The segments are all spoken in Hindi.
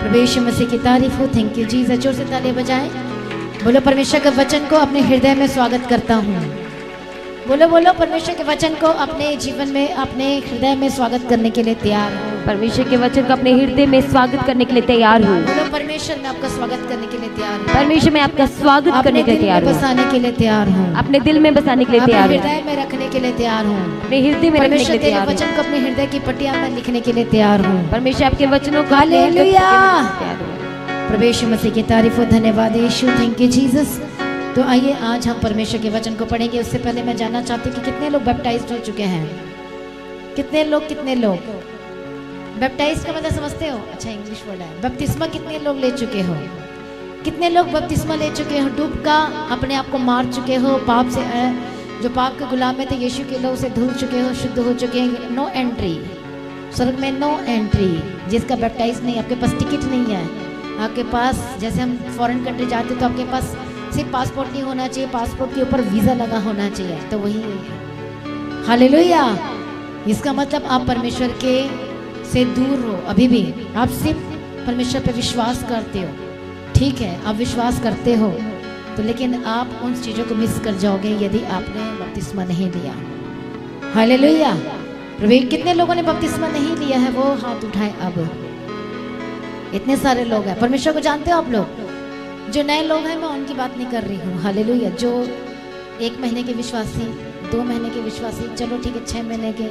प्रभु यीशु मसीह की तारीफ हो। Thank you Jesus. जोर से ताली बजाएं। बोलो परमेश्वर के वचन को अपने हृदय में स्वागत करता हूँ। बोलो बोलो परमेश्वर के वचन को अपने जीवन में अपने हृदय में स्वागत करने के लिए तैयार हूँ। परमेश्वर के वचन को अपने हृदय में स्वागत करने के लिए तैयार हूँ। बोलो परमेश्वर मैं आपका स्वागत करने के लिए तैयार हूँ। परमेश्वर मैं आपका स्वागत करने के लिए तैयार हूँ। बसाने के लिए तैयार हूँ। अपने दिल में बसाने के लिए तैयार हूँ। हृदय में रखने के लिए तैयार हूँ। अपने हृदय में रखने के लिए तैयार हूँ। वचन को अपने हृदय की पट्टियां में लिखने के लिए तैयार हूँ। परमेश्वर आपके वचनों को हालेलुया। प्रभु यीशु मसीह की तारीफ हो। धन्यवाद यीशु। Thank you Jesus. तो आइए आज हम परमेश्वर के वचन को पढ़ेंगे। उससे पहले मैं जानना चाहती हूँ कि कितने लोग बैप्टाइज्ड हो चुके हैं। कितने लोग बैप्टाइज का मतलब समझते हो? अच्छा इंग्लिश वर्ड है। बपतिस्मा कितने लोग ले चुके हो? कितने लोग बपतिस्मा ले चुके हो? डूब का अपने आप को मार चुके हो। पाप से जो पाप के गुलाम में थे यीशु के लोग से धुल चुके हो, शुद्ध हो चुके हैं। नो एंट्री स्वर्ग में, नो एंट्री। जिसका बैप्टाइज नहीं, आपके पास टिकट नहीं है। आपके पास जैसे हम फॉरेन कंट्री जाते तो आपके पास सिर्फ पासपोर्ट नहीं होना चाहिए, पासपोर्ट के ऊपर वीज़ा लगा होना चाहिए। तो वही है। हालेलुया। इसका मतलब आप परमेश्वर के से दूर हो। अभी भी आप सिर्फ परमेश्वर पे विश्वास करते हो, ठीक है, आप विश्वास करते हो तो, लेकिन आप उन चीज़ों को मिस कर जाओगे यदि आपने बपतिस्मा नहीं लिया। हालेलुया। प्रभु कितने लोगों ने बपतिस्मा नहीं लिया है वो हाथ उठाएं। अब इतने सारे लोग हैं। परमेश्वर को जानते हो आप लोग? जो नए लोग हैं मैं उनकी बात नहीं कर रही हूँ। हालेलुया। जो 1 महीने के विश्वासी, 2 महीने के विश्वासी, चलो ठीक है 6 महीने के,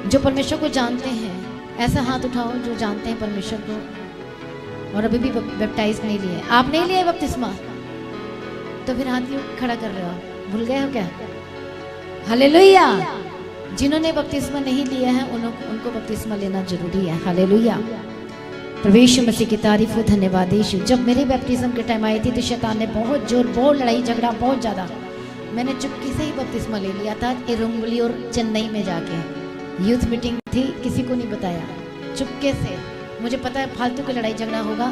जो परमेश्वर को जानते हैं, ऐसा हाथ उठाओ जो जानते हैं परमेश्वर को और अभी भी बैप्टाइज नहीं लिए। आप नहीं लिए बपतिस्मा तो फिर हाथ क्यों खड़ा कर रहे हो? भूल गए हो क्या? हालेलुया। जिन्होंने बपतिस्मा नहीं लिया है उनको बपतिस्मा लेना जरूरी है। हालेलुया। प्रभु यीशु मसीह की तारीफ हो। धन्यवाद यीशु। जब मेरी बैप्टिज्म के टाइम आई थी तो शैतान ने बहुत लड़ाई झगड़ा, बहुत ज़्यादा। मैंने चुपके से ही बपतिस्मा ले लिया था इरंगुली और चेन्नई में जाके। यूथ मीटिंग थी, किसी को नहीं बताया, चुपके से। मुझे पता है फालतू की लड़ाई झगड़ा होगा,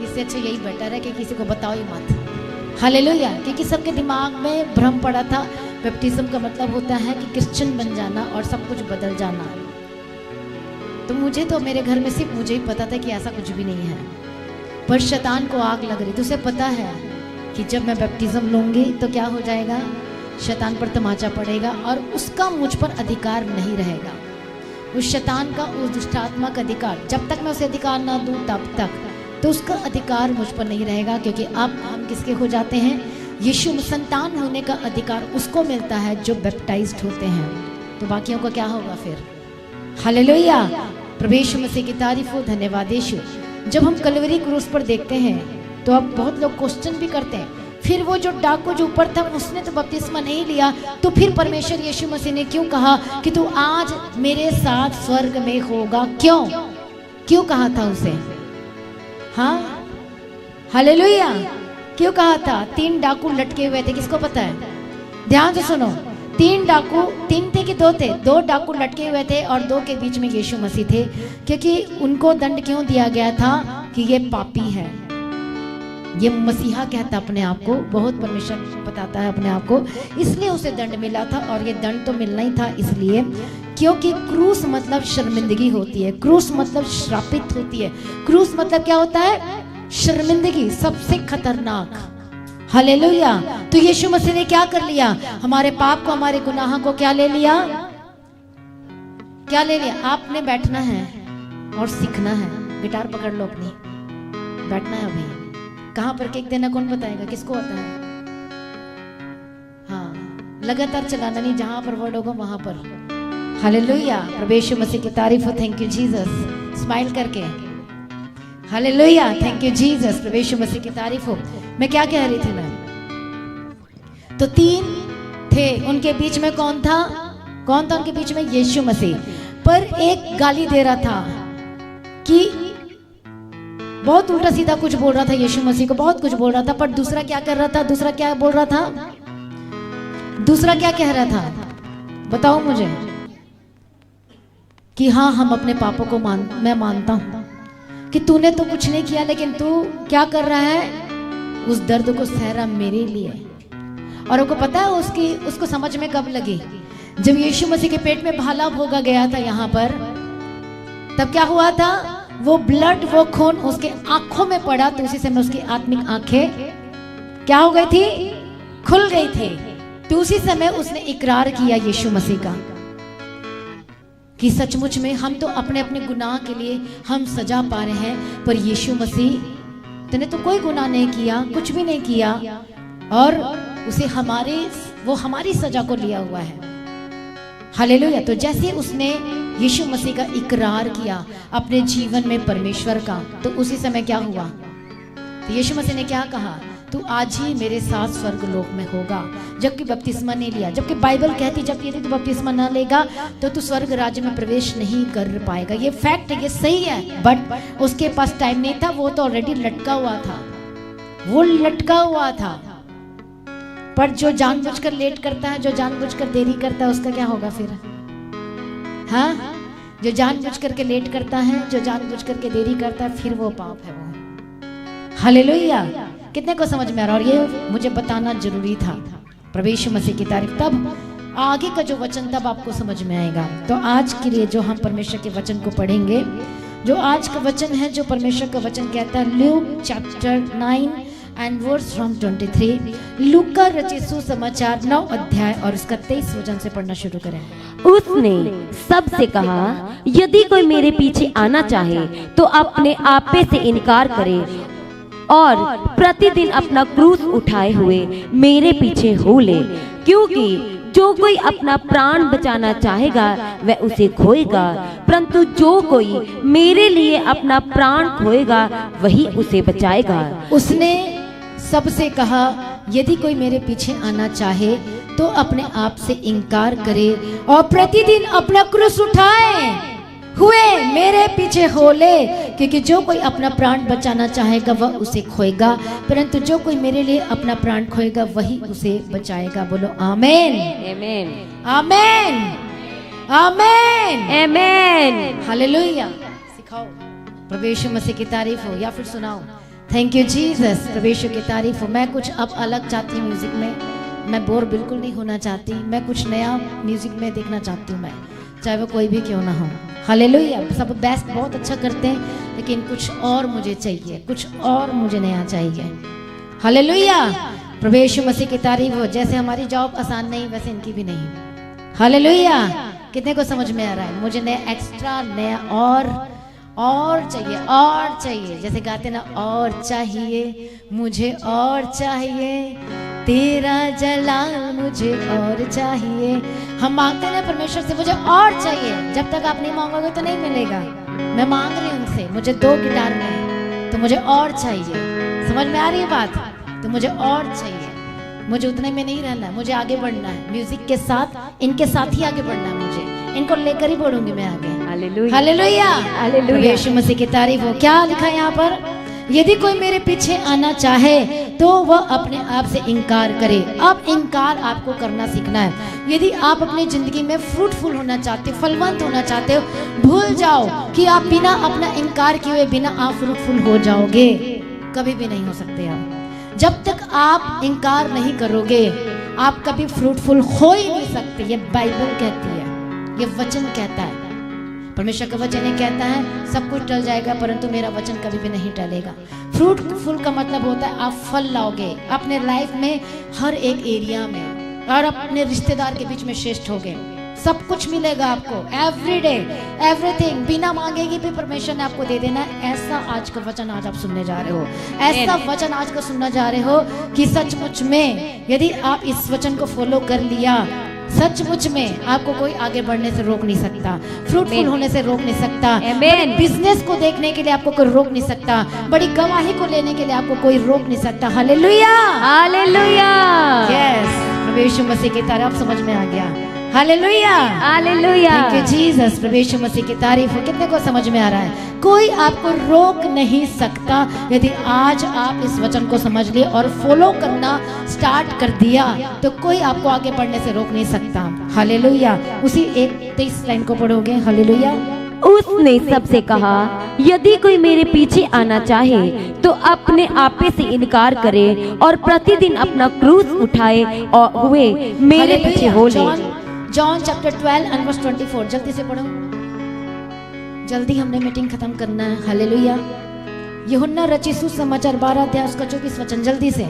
इससे अच्छा यही बेटर है कि किसी को बताओ ही मत। हालेलुया। क्योंकि सबके दिमाग में भ्रम पड़ा था बैप्टिज्म का मतलब होता है कि क्रिश्चियन बन जाना और सब कुछ बदल जाना। तो मुझे तो मेरे घर में सिर्फ मुझे ही पता था कि ऐसा कुछ भी नहीं है। पर शैतान को आग लग रही थी। उसे पता है कि जब मैं बैप्टिज्म लूँगी तो क्या हो जाएगा, शैतान पर तमाचा पड़ेगा और उसका मुझ पर अधिकार नहीं रहेगा। उस शैतान का, उस दुष्टात्मा का अधिकार, जब तक मैं उसे अधिकार ना दूँ तब तक तो उसका अधिकार मुझ पर नहीं रहेगा। क्योंकि अब हम किसके हो जाते हैं? यीशु संतान होने का अधिकार उसको मिलता है जो बैप्टाइज्ड होते हैं। तो बाकियों का क्या होगा फिर? हालेलुया। प्रभु यीशु मसीह की तारीफ हो। धन्यवाद यीशु। जब हम कलवरी क्रूस पर देखते हैं तो अब बहुत लोग क्वेश्चन भी करते हैं, फिर वो जो डाकू जो ऊपर था उसने तो बपतिस्मा नहीं लिया, तो फिर परमेश्वर यीशु मसीह ने क्यों कहा कि तू आज मेरे साथ स्वर्ग में होगा? क्यों कहा था उसे? हाँ, हालेलुया। क्यों कहा था? 3 डाकू लटके हुए थे, किसको पता है? ध्यान से सुनो। 3 डाकू, 3 थे कि 2 थे? 2 डाकू लटके हुए थे और 2 के बीच में यीशु मसीह थे। क्योंकि उनको दंड क्यों दिया गया था? कि ये पापी है, ये मसीहा कहता अपने आप को, बहुत परमेश्वर बताता है अपने आप को, इसलिए उसे दंड मिला था। और ये दंड तो मिलना ही था इसलिए क्योंकि क्रूस मतलब शर्मिंदगी होती है, क्रूस मतलब श्रापित होती है, क्रूस मतलब क्या होता है? शर्मिंदगी, सबसे खतरनाक। हालेलुया। तो यीशु मसीह ने क्या कर लिया? हमारे पाप को, हमारे गुनाह को क्या ले लिया? क्या ले लिया? आपने बैठना है और सीखना है। गिटार पकड़ लो अपनी, बैठना है। अभी कहाँ पर केक देना कौन बताएगा? किसको आता है? हाँ, लगातार चलाना नहीं, जहां पर वर्ड होगा वहां पर। हालेलुया। प्रभु यीशु मसीह की तारीफ हो। Thank you Jesus. स्माइल करके हालेलुया। Thank you Jesus. प्रभु यीशु मसीह की तारीफ हो। मैं क्या कह रही थी? मैं तो 3 थे, उनके बीच में कौन था? उनके बीच में? यीशु मसीह। पर एक गाली दे रहा था कि बहुत उल्टा सीधा कुछ बोल रहा था यीशु मसीह को, बहुत कुछ बोल रहा था। पर दूसरा क्या कर रहा था? दूसरा क्या बोल रहा था? दूसरा क्या कह रहा था? बताओ मुझे। कि हाँ, हम अपने पापों को मैं मानता हूं कि तूने तो कुछ नहीं किया, लेकिन तू क्या कर रहा है? उस दर्द को सह रहा मेरे लिए। और आपको पता है उसको समझ में कब लगी? जब यीशु मसीह के पेट में भाला भोगा गया था यहाँ पर, तब क्या हुआ था? वो ब्लड, वो खून उसके आंखों में पड़ा तो उसी समय उसकी आत्मिक आंखें क्या हो गई थी? खुल गई थी। तो उसी समय उसने इकरार किया यीशु मसीह का कि सचमुच में हम तो अपने अपने गुनाह के लिए हम सजा पा रहे हैं, पर यीशु मसीह तूने तो कोई गुनाह नहीं किया, कुछ भी नहीं किया, और उसे वो हमारी सजा को लिया हुआ है। हालेलुया। तो जैसे उसने यीशु मसीह का इकरार किया अपने जीवन में परमेश्वर का, तो उसी समय क्या हुआ? तो यीशु मसीह ने क्या कहा? तू आज ही मेरे साथ स्वर्ग लोक में होगा। जबकि बपतिस्मा नहीं लिया, जबकि बाइबल कहती जब यदि तू बपतिस्मा ना लेगा तो तू स्वर्ग राज्य में प्रवेश नहीं कर पाएगा। ये फैक्ट है, ये सही है, बट उसके पास टाइम नहीं था, वो तो ऑलरेडी लटका हुआ था, वो लटका हुआ था। पर जो जानबूझकर लेट करता है, जो जानबूझकर देरी करता है, उसका क्या होगा फिर? हाँ, जो जानबूझ करके लेट करता है, जो जानबूझ करके देरी करता है, फिर वो पाप है वो। हालेलुया। कितने को समझ में आ रहा? और ये मुझे बताना जरूरी था। प्रभु यीशु मसीह की तारीफ। तब आगे का जो वचन तब आपको समझ में आएगा। तो आज के लिए जो हम परमेश्वर के वचन को पढ़ेंगे, जो आज का वचन है, जो परमेश्वर का वचन कहता है, Luke chapter 9 and verse from 23। लूका रचित सुसमाचार 9 अध्याय और इसका 23 वचन से पढ़ना शुरू करें। उसने सबसे कहा, यदि कोई मेरे पीछे आना चाहे तो अपने आपे से इनकार करे और प्रतिदिन अपना क्रूस उठाए हुए मेरे पीछे हो ले। क्योंकि जो कोई अपना प्राण बचाना चाहेगा वह उसे खोएगा, परंतु जो कोई मेरे लिए अपना प्राण खोएगा वही उसे बचाएगा। उसने सबसे कहा, यदि कोई मेरे पीछे आना चाहे तो अपने आप से इनकार करे और प्रतिदिन अपना क्रूस उठाए हुए मेरे पीछे हो ले। क्योंकि जो कोई अपना प्राण बचाना चाहेगा वह उसे खोएगा, परंतु जो कोई मेरे लिए अपना प्राण खोएगा वही उसे बचाएगा। बोलो आमेन, आमेन, आमेन, आमेन, आमेन। हालेलुया। सिखाओ प्रभु यीशु मसीह की तारीफ हो या फिर सुनाओ थैंक यू जीसस। प्रभु यीशु की तारीफ हो। मैं कुछ अब अलग चाहती हूँ म्यूजिक में, मैं बोर बिल्कुल नहीं होना चाहती, मैं कुछ नया म्यूजिक में देखना चाहती हूँ, मैं चाहे वो कोई भी क्यों ना हो। हालेलुया। सब बेस्ट बहुत अच्छा करते हैं, लेकिन कुछ और मुझे चाहिए, कुछ और मुझे नया चाहिए। हालेलुया। प्रभु यीशु मसीह की तारीफ हो। जैसे हमारी जॉब आसान नहीं, वैसे इनकी भी नहीं। हालेलुया। कितने को समझ में आ रहा है? मुझे नया एक्स्ट्रा, नया और चाहिए, और चाहिए। जैसे गाते ना, और चाहिए मुझे, और चाहिए तेरा जलाल मुझे, और चाहिए। हम मांगते हैं परमेश्वर से, मुझे और चाहिए। जब तक आप नहीं मांगोगे तो नहीं मिलेगा। मैं मांग रही हूँ उनसे, मुझे 2 गिटार में, तो मुझे और चाहिए। समझ में आ रही है बात? तो मुझे और चाहिए। मुझे उतने में नहीं रहना है, मुझे आगे बढ़ना है। म्यूजिक के साथ, इनके साथ ही आगे बढ़ना है। मुझे इनको लेकर ही बढ़ूंगी मैं आगे। Hallelujah, hallelujah, hallelujah. Yeshu Masih की तारीफ हो। क्या लिखा है यहाँ पर? यदि कोई मेरे पीछे आना चाहे तो वह अपने आप से इनकार करे। अब इनकार आपको करना सीखना है। यदि आप अपनी जिंदगी में फ्रूटफुल होना चाहते हो, फलवंत होना चाहते हो, भूल जाओ कि आप बिना अपना इनकार किए हुए बिना आप फ्रूटफुल हो जाओगे। कभी भी नहीं हो सकते आप। जब तक आप इनकार नहीं करोगे आप कभी फ्रूटफुल हो ही नहीं सकते। ये बाइबल कहती है, ये वचन कहता है। परमेश्वर का वचन ये कहता है, सब कुछ टल जाएगा परंतु मेरा वचन कभी भी नहीं टलेगा। फ्रूटफुल का मतलब होता है आप फल लाओगे अपने लाइफ में, हर एक एरिया में, और अपने रिश्तेदार के बीच में श्रेष्ठ होगे। सब कुछ मिलेगा आपको, एवरी डे एवरीथिंग, बिना मांगेगी भी परमेश्वर ने आपको दे देना है। ऐसा आज का वचन आज आप सुनने जा रहे हो, ऐसा वचन आज का सुनना जा रहे हो कि सचमुच में यदि आप इस वचन को फॉलो कर लिया, सचमुच में आपको कोई आगे बढ़ने से रोक नहीं सकता, फ्रूटफुल होने से रोक नहीं सकता, बिजनेस को देखने के लिए आपको कोई रोक नहीं सकता, बड़ी गवाही को लेने के लिए आपको कोई रोक नहीं सकता। Hallelujah, hallelujah, yes. प्रभु यीशु मसीह की तरफ समझ में आ गया। Hallelujah, hallelujah, thank you Jesus. प्रभु यीशु मसीह की तारीफ हो। कितने को समझ में आ रहा है? कोई आपको रोक नहीं सकता यदि आज आप इस वचन को समझ लिए और फॉलो करना स्टार्ट कर दिया तो कोई आपको आगे बढ़ने से रोक नहीं सकता। हालेलुया। उसी 23 लाइन को पढ़ोगे। हालेलुया। उसने सबसे कहा, यदि कोई मेरे पीछे आना चाहे तो अपने आपे से इनकार करे और प्रतिदिन अपना क्रूस उठाए और हुए मेरे पीछे हो ले। जॉन चैप्टर 12 एंड वर्स 24, जल्दी से पढ़ो। जल्दी हमने मीटिंग खत्म करना है। हालेलुया। यूहन्ना रचित सुसमाचार 12 अध्याय उसका 24 वचन, जल्दी से।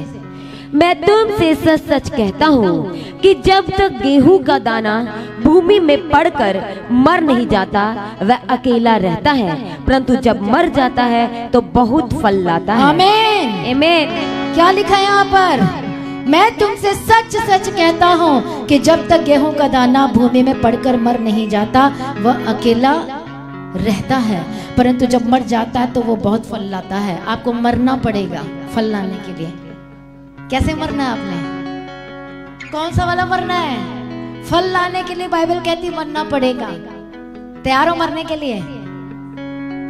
मैं तुमसे सच सच कहता हूँ कि जब तक गेहूं का दाना भूमि में पड़कर मर नहीं जाता वह अकेला रहता है, परंतु जब मर जाता है तो बहुत फल लाता है। आमीन। आमीन। क्या लिखा है यहाँ पर? मैं तुमसे सच सच कहता हूँ कि जब तक गेहूं का दाना भूमि में पड़कर मर नहीं जाता वह अकेला रहता है, परंतु जब मर जाता है तो वो बहुत फल लाता है। आपको मरना पड़ेगा फल लाने के लिए। कैसे मरना है आपने? कौन सा वाला मरना है? फल लाने के लिए बाइबल कहती मरना पड़ेगा। तैयार हो मरने के लिए?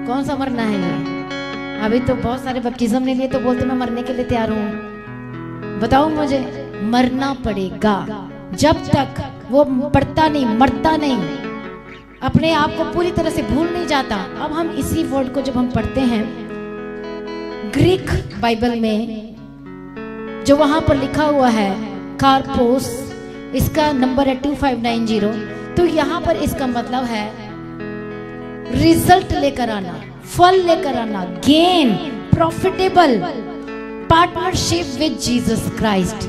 कौन सा मरना है ये? अभी तो बहुत सारे बपतिस्म ने लिए तो बोलते मैं मरने के लिए तैयार हूं। बताओ मुझे, मरना पड़ेगा। जब तक वो पड़ता नहीं, मरता नहीं, अपने आप को पूरी तरह से भूल नहीं जाता। अब हम इसी वर्ड को जब हम पढ़ते हैं ग्रीक बाइबल में, जो वहां पर लिखा हुआ है कार्पोस, इसका नंबर है 2590, तो यहां पर इसका मतलब है रिजल्ट लेकर आना, फल लेकर आना, gain, profitable, partnership with Jesus Christ.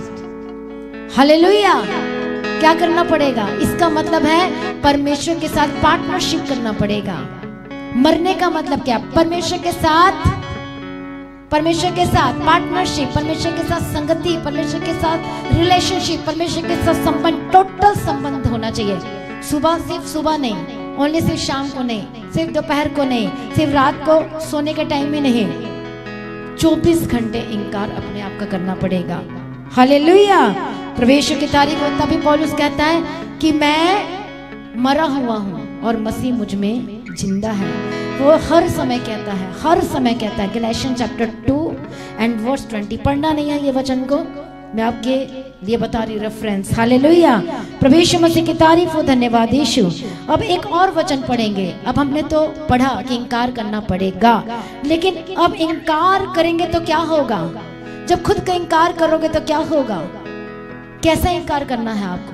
Hallelujah. क्या करना पड़ेगा? इसका मतलब है परमेश्वर के साथ पार्टनरशिप करना पड़ेगा। मरने का मतलब क्या? परमेश्वर के साथ पार्टनरशिप, परमेश्वर के साथ संगति, परमेश्वर के साथ रिलेशनशिप, परमेश्वर के साथ संबंध, टोटल संबंध होना चाहिए। सुबह सिर्फ सुबह नहीं, ओनली सिर्फ शाम को नहीं, सिर्फ दोपहर को नहीं, सिर्फ रात को सोने के टाइम में नहीं, 24 घंटे इनकार अपने आप का करना पड़ेगा। हालेलुया। प्रवेश की तारीफ होता भी पौलुस कहता है कि मैं मरा हुआ हूं और मसीह मुझ में जिंदा है। वो हर समय कहता है, गलातियन चैप्टर 2 एंड वर्स 20। पढ़ना नहीं है ये वचन को, मैं आपके लिए बता रही रेफरेंस। हालेलुया। प्रभु यीशु मसीह की तारीफ हो, धन्यवाद यीशु। अब एक और वचन पढ़ेंगे। अब हमने तो पढ़ा कि इनकार करना पड़ेगा, लेकिन अब इनकार करेंगे तो क्या होगा? जब खुद का इनकार करोगे तो क्या होगा? कैसा इनकार करना है आपको?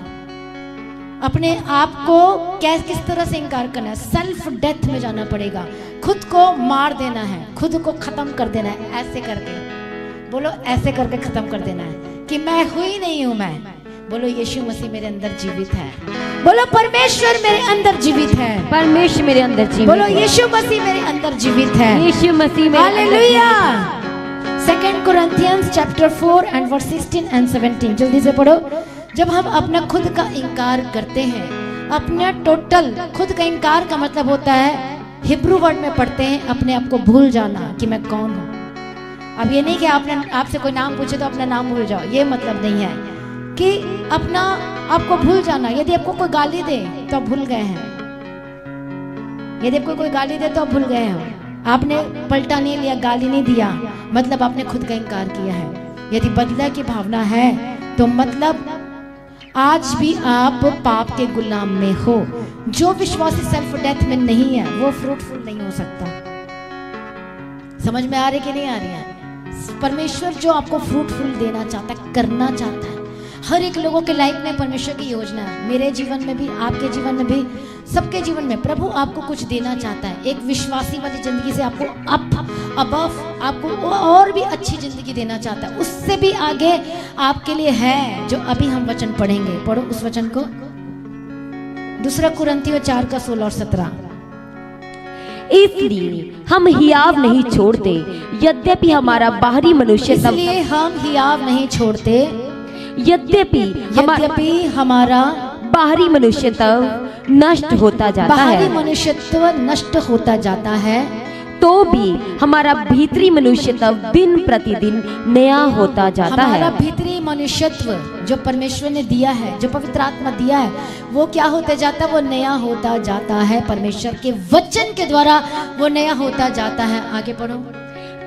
अपने आप को किस तरह से इनकार करना है? सेल्फ डेथ में जाना पड़ेगा। खुद को मार देना है, खुद को खत्म कर देना है। ऐसे करके बोलो, ऐसे करके खत्म कर देना है कि मैं हुई नहीं हूं। मैं बोलो यीशु मसीह मेरे अंदर जीवित है। बोलो परमेश्वर मेरे अंदर जीवित है। परमेश्वर मेरे अंदर जीवित। बोलो यीशु मसीह मेरे अंदर जीवित है। यीशु मसीह मेरे अंदर। Hallelujah. 2 Corinthians chapter 4 and verse 16 and 17, जल्दी से पढ़ो। जब हम अपना खुद का इनकार करते हैं, अपना टोटल खुद का इनकार का मतलब होता है, हिब्रू वर्ड में पढ़ते हैं, अपने आप को भूल जाना कि मैं कौन हूं। अब ये नहीं कि आपसे कोई नाम पूछे तो अपना नाम भूल जाओ, ये मतलब नहीं है कि अपना आपको भूल जाना। यदि आपको कोई गाली दे तो आप भूल गए हैं, यदि आपको कोई गाली दे तो आप भूल गए हैं। आपने पलटा नहीं लिया, गाली नहीं दिया, मतलब आपने खुद का इनकार किया है। यदि बदला की भावना है तो मतलब आज भी आप पाप के गुलाम में हो। जो विश्वासी सेल्फ डेथ में नहीं है वो फ्रूटफुल नहीं हो सकता। समझ में आ रही कि नहीं आ रही है? परमेश्वर जो आपको फ्रूटफुल देना चाहता है, करना चाहता है। हर एक लोगों के लाइफ में परमेश्वर की योजना है। मेरे जीवन में भी, आपके जीवन में भी, सबके जीवन में प्रभु आपको कुछ देना चाहता है। एक विश्वासी वाली जिंदगी से आपको अबव आपको और भी अच्छी जिंदगी देना चाहता है। उससे भी आगे आपके लिए है, जो अभी हम वचन पढ़ेंगे। पढ़ो उस वचन को, 2 कुरिन्थियों 4 का 16 और 17। इसलिए हम हियाव नहीं छोड़ते, यद्यपि हमारा बाहरी मनुष्य इसलिए हम हियाव नहीं छोड़ते, यद्यपि हमारा बाहरी मनुष्य तब नष्ट होता जाता है, बाहरी मनुष्यत्व नष्ट होता जाता है, तो भी हमारा भीतरी मनुष्य तब दिन प्रतिदिन नया होता जाता है। हमारा भीतरी मनुष्यत्व जो परमेश्वर ने दिया है, जो पवित्र आत्मा दिया है, वो क्या होता जाता है? वो नया होता जाता है। परमेश्वर के वचन के द्वारा वो नया होता जाता है। आगे पढ़ो।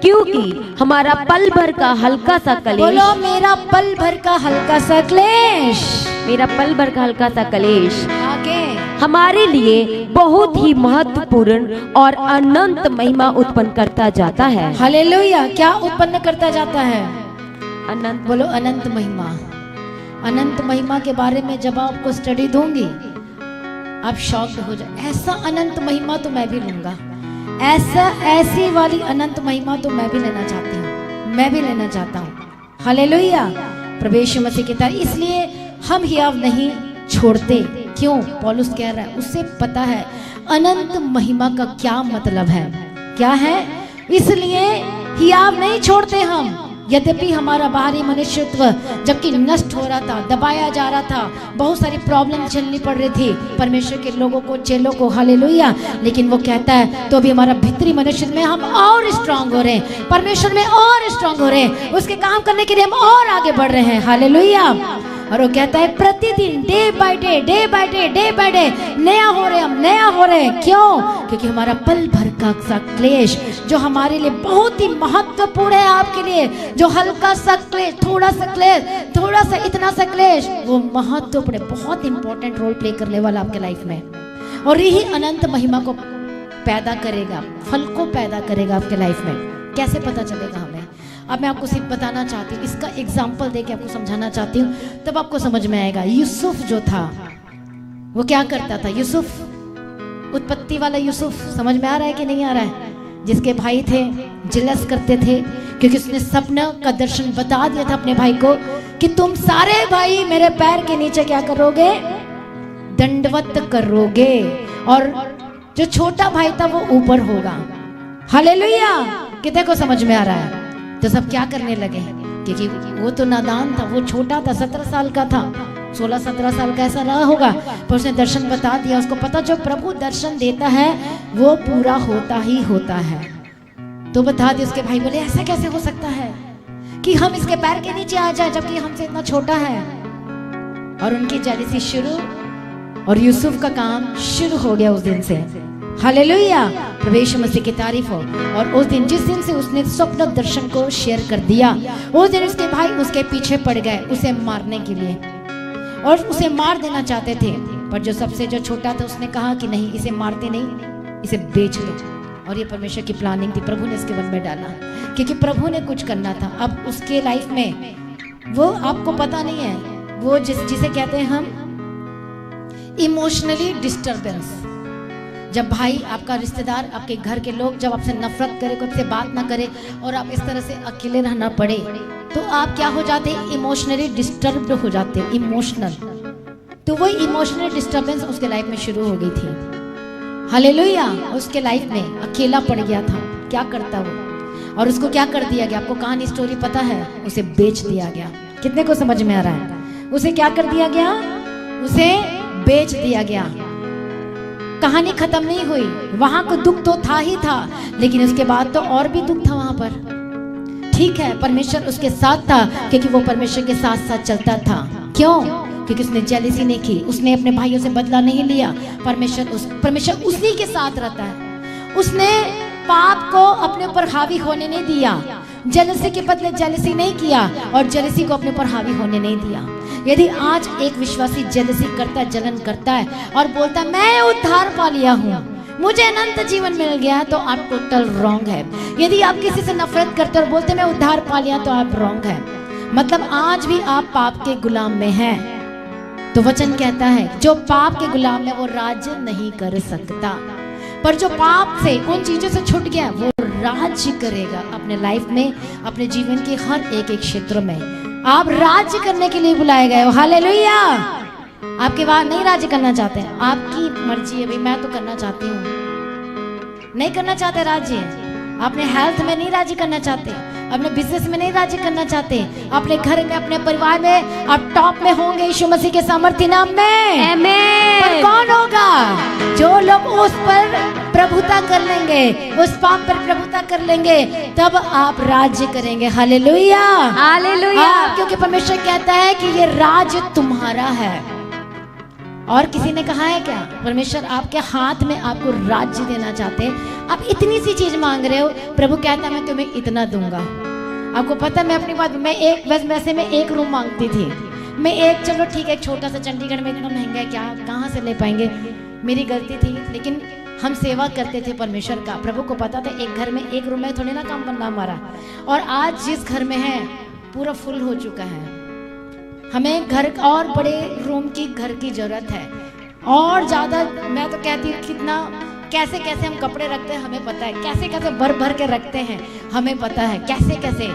क्योंकि हमारा पल भर का हल्का सा कलेश, बोलो मेरा पल भर का हल्का सा क्लेश, मेरा पल भर का हल्का सा कलेश आगे हमारे लिए बहुत ही महत्वपूर्ण और अनंत महिमा उत्पन्न करता जाता है। हालेलुया। क्या उत्पन्न करता जाता है? अनंत। बोलो अनंत महिमा। अनंत महिमा के बारे में जब आपको स्टडी दूंगी आप शॉक्ड हो जाए। ऐसा अनंत महिमा तो मैं भी लूंगा, ऐसी वाली अनंत महिमा तो मैं भी लेना चाहती हूँ, मैं भी लेना चाहता हूँ। हालेलुया, प्रभु यीशु मसीह की तरह। इसलिए हम हियाव नहीं छोड़ते। क्यों? पौलुस कह रहा है उससे पता है अनंत महिमा का क्या मतलब है, क्या है, इसलिए हियाव नहीं छोड़ते हम। यद्यपि हमारा बाहरी मनुष्यत्व जबकि नष्ट हो रहा था, दबाया जा रहा था, बहुत सारी प्रॉब्लम झेलनी पड़ रही थी परमेश्वर के लोगों को, चेलों को, हालेलुया, लेकिन वो कहता है तो भी हमारा भीतरी मनुष्य में हम और स्ट्रांग हो रहे हैं, परमेश्वर में और स्ट्रांग हो रहे हैं, उसके काम करने के लिए हम और आगे बढ़ रहे हैं। हालेलुया। और वो कहता है प्रतिदिन day by day, day by day, day by day नया हो रहे, हम नया हो रहे हैं। क्यों? क्योंकि हमारा पल भर का सा क्लेश जो हमारे लिए बहुत ही महत्वपूर्ण है, आपके लिए जो हल्का सा क्लेश, थोड़ा सा क्लेश, थोड़ा सा इतना सा क्लेश, वो महत्वपूर्ण, बहुत इंपॉर्टेंट रोल प्ले करने वाला आपके लाइफ में। और यही अनंत महिमा को पैदा करेगा, फल को पैदा करेगा आपके लाइफ में। कैसे पता चलेगा हमें? अब मैं आपको सिर्फ बताना चाहती हूँ, इसका एग्जाम्पल देके आपको समझाना चाहती हूँ, तब आपको समझ में आएगा। यूसुफ जो था वो क्या करता था? यूसुफ, उत्पत्ति वाला यूसुफ, समझ में आ रहा है कि नहीं आ रहा है? जिसके भाई थे, जिलस करते थे क्योंकि उसने सपना का दर्शन बता दिया था अपने भाई को कि तुम सारे भाई मेरे पैर के नीचे क्या करोगे? दंडवत करोगे, और जो छोटा भाई था वो ऊपर होगा। हालेलुया। कितने को समझ में आ रहा है? तो सब क्या करने लगे, क्योंकि वो तो नादान था, वो छोटा था, 17 साल का था, 16-17 साल का ऐसा रहा होगा, पर उसने दर्शन बता दिया। उसको पता जो प्रभु दर्शन देता है वो पूरा होता ही होता है। तो बता दिया। उसके भाई बोले ऐसा कैसे हो सकता है कि हम इसके पैर के नीचे आ जाए जबकि हमसे इतना छोटा है? और उनकी जेलसी शुरू, और यूसुफ का काम शुरू हो गया उस दिन से। हालेलुया, प्रभु यीशु मसीह की तारीफ हो। और उस दिन, जिस दिन से उसने स्वप्न दर्शन को शेयर कर दिया, उस दिन उसके भाई उसके पीछे पड़ गए उसे मारने के लिए, और उसे मार देना चाहते थे। पर जो सबसे जो छोटा था उसने कहा कि नहीं, इसे मारते नहीं, इसे बेच दो। और ये परमेश्वर की प्लानिंग थी, प्रभु ने इसके मन में डाला क्योंकि प्रभु ने कुछ करना था। अब उसके लाइफ में वो आपको पता नहीं है, वो जिसे कहते हैं हम इमोशनली डिस्टर्बेंस। जब भाई, आपका रिश्तेदार, आपके घर के लोग जब आपसे नफरत करे, आपसे बात ना करे और आप इस तरह से अकेले रहना पड़े, तो आप क्या हो जाते हैं? इमोशनली डिस्टर्ब्ड हो जाते हैं, इमोशनल। तो वो इमोशनल डिस्टर्बेंस उसके लाइफ में शुरू हो गई थी। हालेलुया। उसके लाइफ में अकेला पड़ गया था। क्या करता वो? और उसको क्या कर दिया गया? आपको कहानी स्टोरी पता है? उसे बेच दिया गया। कितने को समझ में आ रहा है? उसे क्या कर दिया गया? उसे बेच दिया गया। कहानी खत्म नहीं हुई, वहां को दुख तो था ही था, लेकिन उसके बाद तो और भी दुख था वहां पर। ठीक है, परमेश्वर उसके साथ था क्योंकि वो परमेश्वर के साथ साथ चलता था। क्यों? क्योंकि उसने जेलसी नहीं की, उसने अपने भाइयों से बदला नहीं लिया। परमेश्वर उसी के साथ रहता है। उसने पाप को अपने ऊपर हावी होने नहीं दिया, जेलसी के बदले जेलसी नहीं किया, और जेलसी को अपने ऊपर हावी होने नहीं दिया। यदि आज एक विश्वासी जेलसी करता है, जलन करता है और बोलता है मैं उद्धार पा लिया हूँ, मुझे अनंत जीवन मिल गया, तो आप टोटल रॉन्ग है। यदि आप किसी से नफरत करते और बोलते मैं उद्धार पा लिया, तो आप रॉन्ग है। मतलब आज भी आप पाप के गुलाम में हैं। तो वचन कहता है जो पाप के गुलाम है वो राज्य नहीं कर सकता, पर जो पाप से, उन चीजों से छूट गया, वो राज्य करेगा अपने लाइफ में, अपने जीवन के हर एक क्षेत्र में। आप राज्य करने के लिए बुलाए गए हो। हालेलुया। आपके बाद नहीं राज्य करना चाहते हैं, आपकी मर्जी है भाई, मैं तो करना चाहती हूँ। नहीं करना चाहते राज्य, अपने हेल्थ में नहीं राज्य करना चाहते, अपने बिजनेस में नहीं राज्य करना चाहते, अपने घर में, अपने परिवार में आप टॉप में होंगे यीशु मसीह के सामर्थ्य नाम में। आमीन। पर कौन होगा? जो लोग उस पर प्रभुता कर लेंगे, उस पाप पर प्रभुता कर लेंगे, तब आप राज्य करेंगे। Hallelujah, hallelujah. क्योंकि परमेश्वर कहता है कि ये राज्य तुम्हारा है। और किसी ने कहा है क्या? परमेश्वर आपके हाथ में आपको राज्य देना चाहते हैं। आप इतनी सी चीज मांग रहे हो, प्रभु कहता है मैं तुम्हें इतना दूंगा। आपको पता है, मैं अपनी बात, मैं एक रूम मांगती थी, मैं एक, चलो ठीक है, छोटा सा, चंडीगढ़ में इतना महंगा है, क्या कहाँ से ले पाएंगे, मेरी गलती थी, लेकिन हम सेवा करते थे परमेश्वर का। प्रभु को पता था एक घर में एक रूम में थोड़ी ना काम बनना हमारा। और आज जिस घर में है पूरा फुल हो चुका है, हमें घर और बड़े रूम की, घर की जरूरत है। और ज्यादा मैं तो कहती हूँ कितना कैसे कैसे हम कपड़े रखते हैं हमें पता है, कैसे कैसे भर भर के रखते हैं हमें पता है, कैसे कैसे।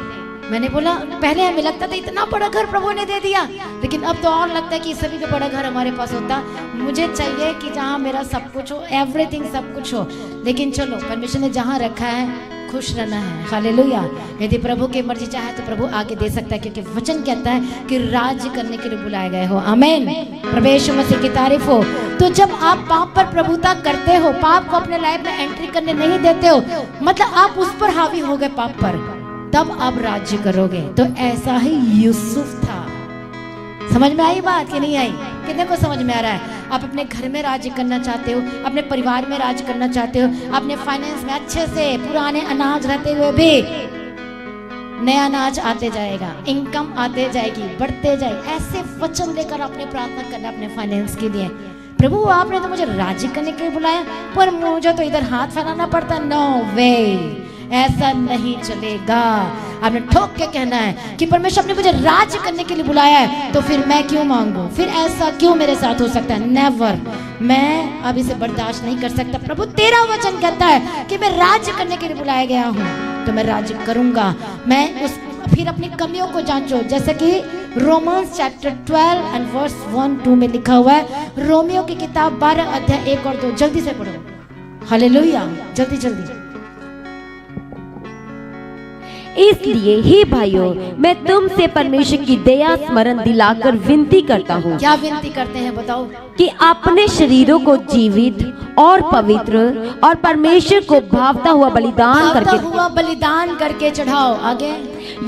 मैंने बोला पहले हमें लगता था इतना बड़ा घर प्रभु ने दे दिया, लेकिन अब तो और लगता है कि इससे भी बड़ा घर हमारे पास होता। मुझे चाहिए कि जहाँ मेरा सब कुछ हो, एवरीथिंग सब कुछ हो, लेकिन चलो परमेश्वर ने जहाँ रखा है खुश रहना है। हालेलुया। यदि प्रभु की मर्जी चाहे तो प्रभु आगे दे सकता है, क्योंकि वचन कहता है कि राज्य करने के लिए बुलाए गए हो। आमीन। प्रवेश मसीह की तारीफ हो। तो जब आप पाप पर प्रभुता करते हो, पाप को अपने लाइफ में एंट्री करने नहीं देते हो, मतलब आप उस पर हावी हो गए पाप पर, तब आप राज्य करोगे। तो ऐसा ही यूसुफ था। समझ में आई बात कि नहीं आई? कितने को समझ में आ रहा है? आप अपने घर में राज्य करना चाहते हो, अपने परिवार में राज्य करना चाहते हो, अपने फाइनेंस में अच्छे से पुराने अनाज रहते हुए भी नया अनाज आते जाएगा, इनकम आते जाएगी, बढ़ते जाएगी। ऐसे वचन लेकर आपने प्रार्थना करना अपने फाइनेंस के लिए। प्रभु आपने तो मुझे राज्य करने के लिए बुलाया, पर मुझे तो इधर हाथ फैलाना पड़ता। नो वे, ऐसा नहीं चलेगा। आपने ठोक के कहना है कि परमेश्वर ने मुझे राज्य करने के लिए बुलाया है, तो फिर मैं क्यों मांगू? फिर ऐसा क्यों मेरे साथ हो सकता है? नेवर। मैं अब इसे बर्दाश्त नहीं कर सकता। प्रभु तेरा वचन कहता है कि मैं राज्य करने के लिए बुलाया गया हूँ, तो मैं राज्य करूंगा। मैं उस फिर अपनी कमियों को जांचो, जैसे कि रोमन्स चैप्टर 12 एंड वर्स 1-2 में लिखा हुआ है। रोमियो की किताब 12 अध्याय 1 और 2 जल्दी से पढ़ो। हालेलुया, जल्दी जल्दी। इसलिए हे भाइयों, मैं तुमसे परमेश्वर की दया स्मरण दिलाकर विनती करता हूँ। क्या विनती करते हैं बताओ? कि अपने शरीरों को जीवित और पवित्र और परमेश्वर को भावता हुआ बलिदान करके चढ़ाओ। आगे,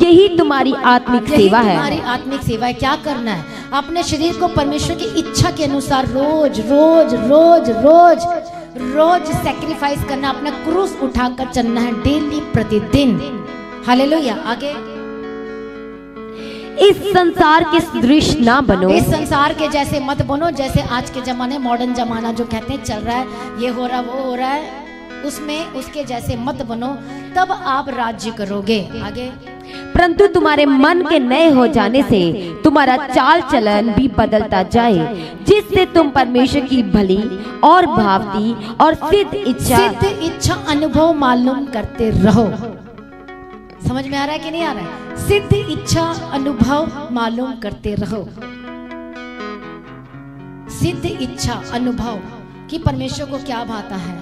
यही तुम्हारी आत्मिक सेवा है। तुम्हारी आत्मिक सेवा है। क्या करना है? अपने शरीर को परमेश्वर की इच्छा के अनुसार रोज रोज रोज रोज रोज सैक्रिफाइस करना, अपना क्रूस उठाकर चलना है डेली, प्रतिदिन। हालेलुया। आगे, इस संसार के सदृश ना बनो। इस संसार के जैसे मत बनो, जैसे आज के जमाने, मॉडर्न जमाना जो कहते हैं चल रहा है, ये हो रहा वो हो रहा है, उसमें उसके जैसे मत बनो, तब आप राज्य करोगे। आगे, परंतु तुम्हारे मन के नए हो जाने से तुम्हारा चाल चलन भी बदलता जाए, जिससे तुम परमेश्वर की भली और भावती और सिद्ध इच्छा अनुभव मालूम करते रहो। समझ में आ रहा है कि नहीं आ रहा है? सिद्ध इच्छा अनुभव मालूम करते रहो। सिद्ध इच्छा अनुभव कि परमेश्वर को क्या भाता है।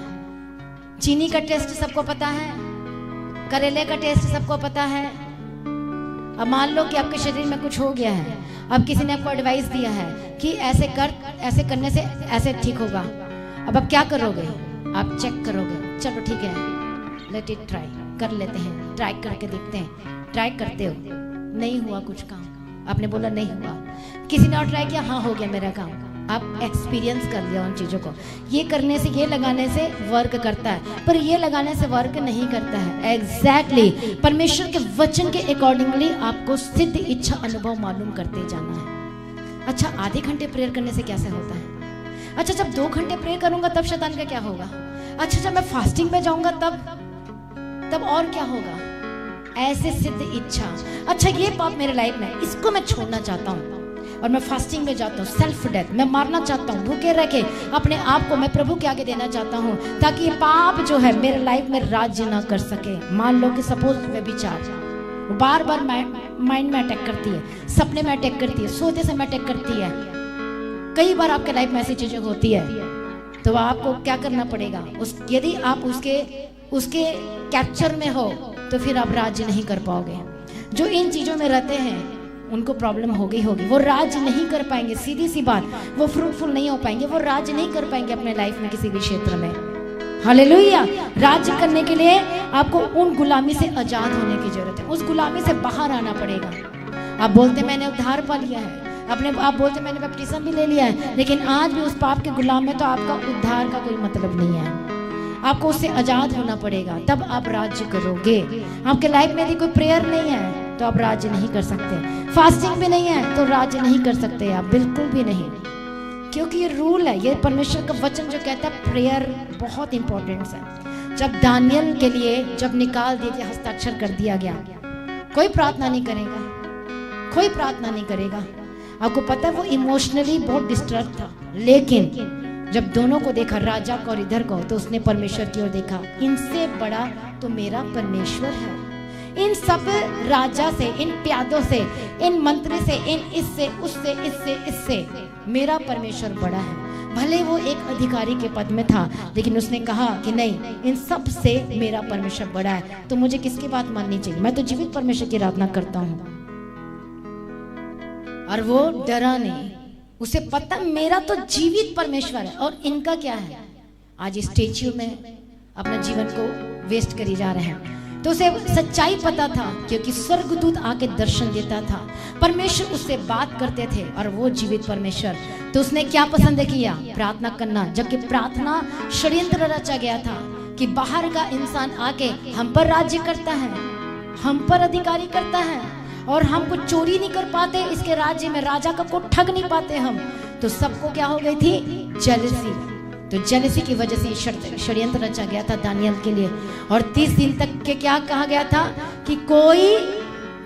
चीनी का टेस्ट सबको पता है, करेले का टेस्ट सबको पता है। अब मान लो कि आपके शरीर में कुछ हो गया है, अब किसी ने आपको एडवाइस दिया है कि ऐसे कर, ऐसे करने से ऐसे ठीक होगा। अब आप क्या करोगे? आप चेक करोगे, चलो ठीक है, लेट इट ट्राई, कर लेते हैं, ट्राई करके देखते हैं। ट्राई करते हो, नहीं हुआ कुछ काम, आपने बोला नहीं हुआ, किसी ने और ट्राई किया, हाँ हो गया मेरा काम। आप एक्सपीरियंस कर लिया उन चीज़ों को। ये करने से, ये लगाने से वर्क करता है, पर ये लगाने से वर्क नहीं करता है। एग्जैक्टली परमेश्वर के वचन के अकॉर्डिंगली आपको सिद्ध इच्छा अनुभव मालूम करते जाना है। अच्छा, आधे घंटे प्रेयर करने से कैसे होता है? अच्छा, जब 2 घंटे प्रेयर करूंगा तब शैतान का क्या होगा? अच्छा, जब मैं फास्टिंग में जाऊंगा तब और क्या होगा? ऐसे सिद्ध इच्छा। अच्छा, ये पाप मेरे लाइफ में, इसको मैं छोड़ना चाहता हूँ और मैं फास्टिंग में जाता हूँ, सेल्फ डेथ मैं मारना चाहता हूँ, भूखे रह के अपने आप को मैं प्रभु के आगे देना चाहता हूँ, ताकि ये पाप जो है मेरे लाइफ में राज्य ना कर सके। मान लो कि सपोज मैं विचार बार बार माइंड में अटैक करती है, सपने में अटैक करती है, सोते समय अटैक करती है, कई बार आपके लाइफ में ऐसी चीजें होती है, तो आपको क्या करना पड़ेगा? यदि आप उसके कैप्चर में हो तो फिर आप राज्य नहीं कर पाओगे। जो इन चीजों में रहते हैं उनको प्रॉब्लम होगी, वो राज्य नहीं कर पाएंगे। सीधी सी बात, वो फ्रूटफुल नहीं हो पाएंगे, वो राज्य नहीं कर पाएंगे अपने लाइफ में किसी भी क्षेत्र में। हालेलुया। राज्य करने के लिए आपको उन गुलामी से आजाद होने की जरूरत है, उस गुलामी से बाहर आना पड़ेगा। आप बोलते मैंने उद्धार पा लिया है, आप बोलते मैंने बैप्टिज्म भी ले लिया है, लेकिन आज भी उस पाप के गुलाम में, तो आपका उद्धार का कोई मतलब नहीं है। आपको उससे आजाद होना पड़ेगा, तब आप राज्य करोगे। आपके लाइफ में यदि कोई प्रेयर नहीं है तो आप राज्य नहीं कर सकते, फास्टिंग भी नहीं है तो राज्य नहीं कर सकते आप, बिल्कुल भी नहीं, क्योंकि ये रूल है, ये परमेश्वर का वचन जो कहता है प्रेयर बहुत इंपॉर्टेंट है। जब दानियल के लिए जब निकाल दिया गया, हस्ताक्षर कर दिया गया, कोई प्रार्थना नहीं करेगा, कोई प्रार्थना नहीं करेगा। आपको पता है वो इमोशनली बहुत डिस्टर्ब था, लेकिन जब दोनों को देखा, राजा को और इधर को, तो उसने परमेश्वर की ओर देखा, इनसे बड़ा तो मेरा परमेश्वर है। इन सब राजा से, इन प्यादों से, इन मंत्री से, इन इससे, उससे, इससे मेरा परमेश्वर बड़ा है। भले वो एक अधिकारी के पद में था, लेकिन उसने कहा कि नहीं, इन सब से मेरा परमेश्वर बड़ा है, तो मुझे किसकी बात माननी चाहिए? मैं तो जीवित परमेश्वर की आराधना करता हूँ। और वो डरा नहीं, उसे पता मेरा तो जीवित परमेश्वर है और इनका क्या है। आज स्टैच्यू में अपना जीवन को वेस्ट करी जा रहे हैं। तो उसे सच्चाई पता था, क्योंकि स्वर्गदूत आके दर्शन देता था, परमेश्वर उससे बात करते थे और वो जीवित परमेश्वर। तो उसने क्या पसंद किया? प्रार्थना करना। जबकि प्रार्थना षड्यंत्र रचा गया था कि बाहर का इंसान आके हम पर राज्य करता है, हम पर अधिकारी करता है, और हम कुछ चोरी नहीं कर पाते इसके राज्य में, राजा का को ठग नहीं पाते हम। तो सबको क्या हो गई थी? जेलसी। तो जेलसी की वजह से षड्यंत्र रचा गया था दानियल के लिए। और 30 दिन तक के क्या कहा गया था कि कोई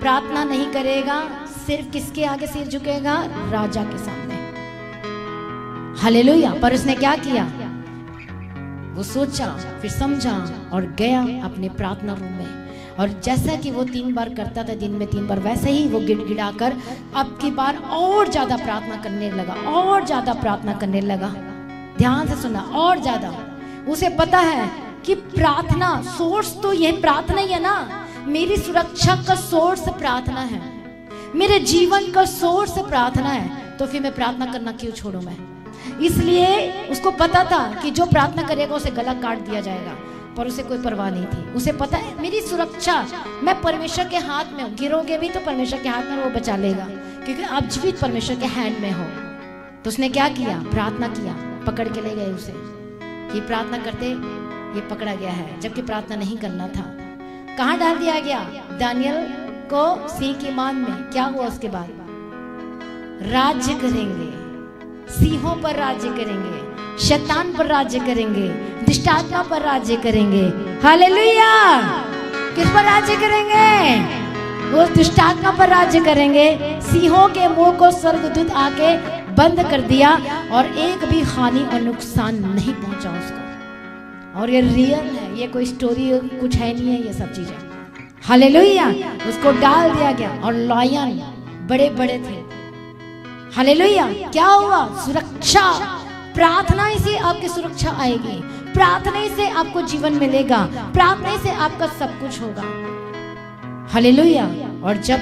प्रार्थना नहीं करेगा, सिर्फ किसके आगे सिर झुकेगा? राजा के सामने। हालेलुया। पर उसने क्या किया? वो सोचा, फिर समझा और गया अपने प्रार्थना रूम में। और जैसा कि वो 3 बार करता था दिन में 3 बार, वैसे ही वो गिड़गिड़ाकर अब की बार और ज्यादा प्रार्थना करने लगा, और ज्यादा प्रार्थना करने लगा। ध्यान से सुना, और ज्यादा। उसे पता है कि प्रार्थना सोर्स तो यह प्रार्थना ही है ना, मेरी सुरक्षा का सोर्स प्रार्थना है, मेरे जीवन का सोर्स प्रार्थना है, तो फिर मैं प्रार्थना करना क्यों छोड़ूं मैं? इसलिए उसको पता था कि जो प्रार्थना करेगा उसे गला काट दिया जाएगा, पर उसे कोई परवाह नहीं थी। उसे पता है मेरी सुरक्षा, मैं परमेश्वर के हाथ में हूँ, गिरोगे भी तो परमेश्वर के हाथ में, वो बचा लेगा, क्योंकि आप जीवित परमेश्वर के हैंड में हो। तो उसने क्या किया? प्रार्थना किया। पकड़ के ले गए उसे कि प्रार्थना करते ये पकड़ा गया है, जबकि प्रार्थना नहीं करना था। कहाँ डाल दिया गया? दानियल को सिंह की मान में। क्या हुआ उसके बाद? राज्य करेंगे, सिंहों पर राज्य करेंगे, शैतान पर राज्य करेंगे, दुष्टात्मा पर राज्य करेंगे। हालेलुया। किस पर राज्य करेंगे? वो दुष्टात्मा पर राज्य करेंगे। सिंहों के मुंह को स्वर्गदूत आके बंद कर दिया और एक भी हानि और नुकसान नहीं पहुंचा उसको। और ये रियल है, ये कोई स्टोरी कुछ है नहीं है, ये सब चीजें। हालेलुया। उसको डाल दिया गया और लायन बड़े बड़े थे। हालेलुया। क्या हुआ? सुरक्षा। प्रार्थना ही से आपकी सुरक्षा आएगी, प्रार्थना ही से आपको जीवन मिलेगा, प्रार्थना ही से आपका सब कुछ होगा। हालेलुया। और जब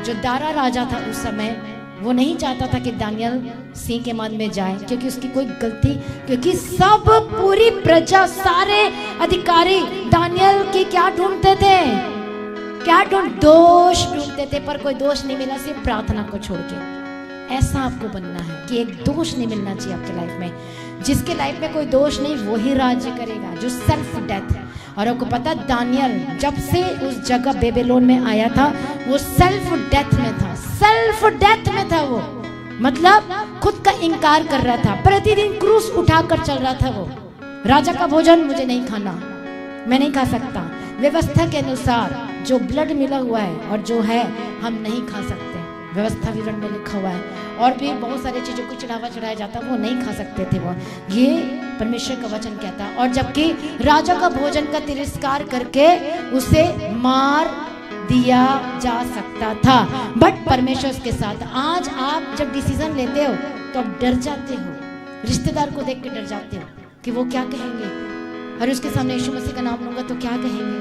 जो दारा राजा था उस समय, वो नहीं चाहता था कि दानियल सिंह के मन में जाए, क्योंकि उसकी कोई गलती, क्योंकि सब पूरी प्रजा, सारे अधिकारी दानियल की क्या ढूंढते थे? क्या दोष ढूंढते थे, पर कोई दोष नहीं मिला, सिर्फ प्रार्थना को छोड़ के। ऐसा आपको बनना है कि एक दोष नहीं मिलना चाहिए आपके लाइफ में। जिसके लाइफ में कोई दोष नहीं, वो ही राज्य करेगा, जो सेल्फ डेथ। और आपको पता, दानियल जब से उस जगह बेबीलोन में आया था, वो सेल्फ डेथ में था, सेल्फ डेथ में था। वो मतलब खुद का इनकार कर रहा था, प्रतिदिन क्रूस उठाकर चल रहा था। वो राजा का भोजन मुझे नहीं खाना, मैं नहीं खा सकता, व्यवस्था के अनुसार जो ब्लड मिला हुआ है और जो है हम नहीं खा सकते, व्यवस्था विवरण में लिखा हुआ है। और भी बहुत सारी चीजों को चढ़ावा चढ़ाया जाता, वो नहीं खा सकते थे। वो ये परमेश्वर का वचन कहता। और जबकि राजा का भोजन का तिरस्कार करके उसे मार दिया जा सकता था, बट परमेश्वर के साथ। आज आप जब डिसीजन लेते हो तो आप डर जाते हो, रिश्तेदार को देख के डर जाते हो कि वो क्या कहेंगे, और उसके सामने यीशु मसीह का नाम लूंगा तो क्या कहेंगे,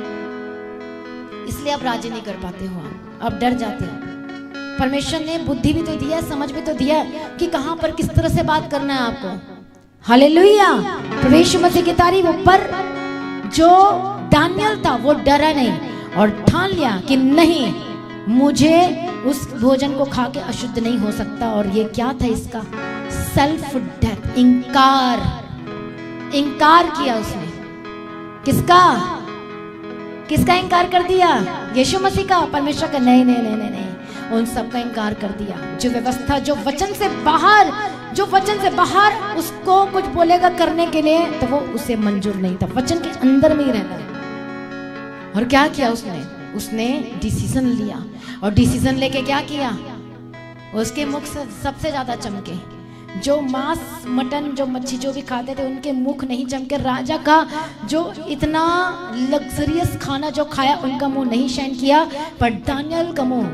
इसलिए आप राजी नहीं कर पाते हो, आप डर जाते हो। परमेश्वर ने बुद्धि भी तो दिया, समझ भी तो दिया कि कहां पर किस तरह से बात करना है आपको। हालेलुया। प्रभु मसीह की तारीफ। पर जो दानियल था वो डरा नहीं और ठान लिया कि नहीं, मुझे उस भोजन को खा के अशुद्ध नहीं हो सकता। और ये क्या था इसका? सेल्फ डेथ, इंकार। इंकार किया उसने। किसका? किसका इंकार कर दिया? यीशु मसीह का, परमेश्वर का? नहीं नहीं नहीं नहीं नहीं, उन सब का इंकार कर दिया। जो व्यवस्था, जो वचन से बाहर, जो वचन से बाहर उसको कुछ बोलेगा करने के लिए, तो वो उसे मंजूर नहीं था। वचन के अंदर में ही रहना है। और क्या किया उसने? उसने डिसीजन लिया। और डिसीजन लेके क्या किया? उसके मुख से सबसे ज्यादा चमके, जो मांस मटन जो मच्छी जो भी खाते थे उनके मुख नहीं चमके, राजा का जो इतना लग्जरियस खाना जो खाया उनका मुंह नहीं शाइन किया, पर दानियल का मुंह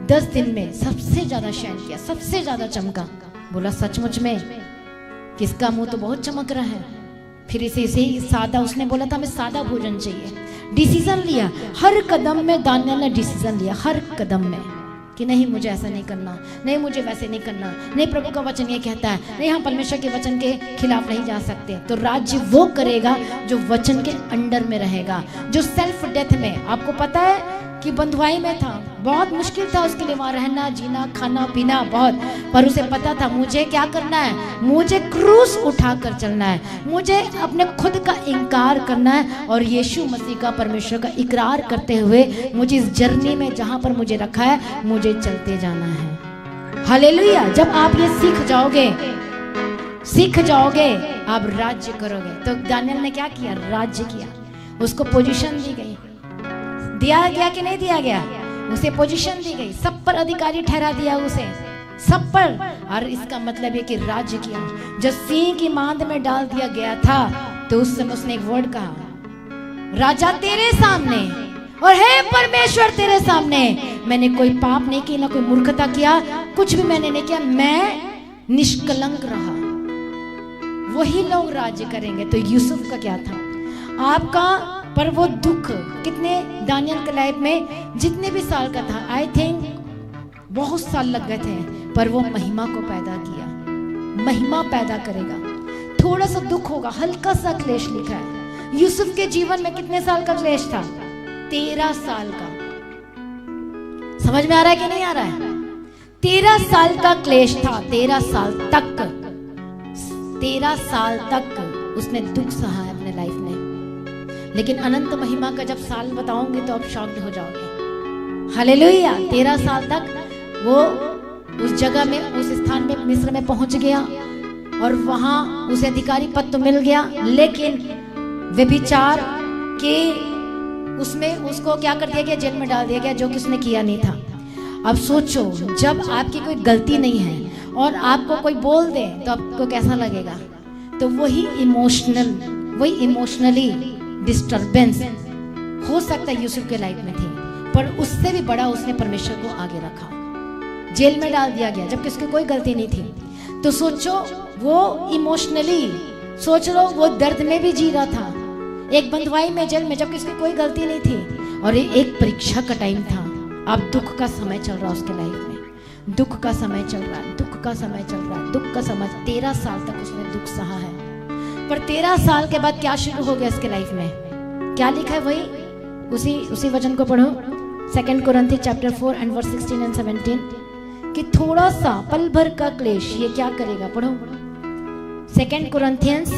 10 दिन में सबसे ज्यादा शाइन किया, सबसे ज्यादा चमका। बोला सचमुच में किसका मुंह तो बहुत चमक रहा है। फिर इसे सादा, उसने बोला था हमें सादा भोजन चाहिए। डिसीजन लिया, हर कदम में दानियल ने डिसीजन लिया, हर कदम में कि नहीं मुझे ऐसा नहीं करना, नहीं मुझे वैसे नहीं करना, नहीं प्रभु का वचन ये कहता है, नहीं हम परमेश्वर के वचन के खिलाफ नहीं जा सकते। तो राज्य वो करेगा जो वचन के अंडर में रहेगा, जो सेल्फ डेथ में, आपको पता है कि बंधुआई में था, बहुत मुश्किल था उसके लिए वहां रहना जीना खाना पीना बहुत, पर उसे पता था मुझे क्या करना है, मुझे क्रूस उठाकर चलना है, मुझे अपने खुद का इनकार करना है और यीशु मसीह का परमेश्वर का इकरार करते हुए मुझे इस जर्नी में जहां पर मुझे रखा है मुझे चलते जाना है। हालेलुया। जब आप ये सीख जाओगे आप राज्य करोगे। तो दानियल ने क्या किया, राज्य किया, उसको पोजीशन दी गई, दिया गया कि नहीं दिया गया, उसे पोजीशन दी गई, सब पर अधिकारी ठहरा दिया उसे, सब पर। और इसका मतलब है कि राज्य किया। जब सिंह की मांद में डाल दिया गया था तो उस समय उसने एक वर्ड कहा, राजा तेरे सामने और हे परमेश्वर तेरे सामने मैंने कोई पाप नहीं किया, ना कोई मूर्खता किया, कुछ भी मैंने नहीं किया, मैं निष्कलंक रहा। वही लोग राज्य करेंगे। तो यूसुफ का क्या था, आपका पर वो दुख कितने, दानियल के लाइफ में जितने भी साल का था, आई थिंक बहुत साल लग गए थे, पर वो महिमा को पैदा किया, महिमा पैदा करेगा। थोड़ा सा दुख होगा, हल्का सा क्लेश लिखा है। यूसुफ के जीवन में कितने साल का क्लेश था, 13 साल का। समझ में आ रहा है कि नहीं आ रहा है? 13 साल का क्लेश था, 13 साल तक, 13 साल तक उसने दुख सहा है अपने लाइफ में। लेकिन अनंत महिमा का जब साल बताऊंगी तो आप शॉक्ड हो जाओगे। हालेलुया। 13 साल तक वो उस जगह में, उस स्थान में, मिस्र में पहुंच गया और वहां उसे अधिकारी पद तो मिल गया, लेकिन व्यभिचार के उसमें उसको क्या कर दिया गया, जेल में डाल दिया गया, जो कि उसने किया नहीं था। अब सोचो, जब आपकी कोई गलती नहीं है और आपको कोई बोल दे तो आपको कैसा लगेगा? तो वही इमोशनली डिस्टर्बेंस हो सकता है यूसुफ के लाइफ में थी, पर उससे भी बड़ा उसने परमेश्वर को आगे रखा। जेल में डाल दिया गया जबकि उसकी कोई गलती नहीं थी। तो सोचो, वो इमोशनली सोच लो, वो दर्द में भी जी रहा था, एक बंधुआई में, जेल में, जबकि उसकी कोई गलती नहीं थी। और एक परीक्षा का टाइम था। अब दुख का समय चल रहा है उसके लाइफ में, दुख का समय चल रहा है, दुख का समय चल रहा है, दुख का समय। 13 साल तक उसने दुख सहा है, पर 13 साल के बाद क्या शुरू हो गया इसके लाइफ में? क्या लिखा है? वही उसी वचन को पढ़ो, 2 कुरिन्थी चैप्टर 4 एंड वर्स 16 एंड 17, कि थोड़ा सा पल भर का क्लेश ये क्या करेगा? पढ़ो 2 कुरिन्थियंस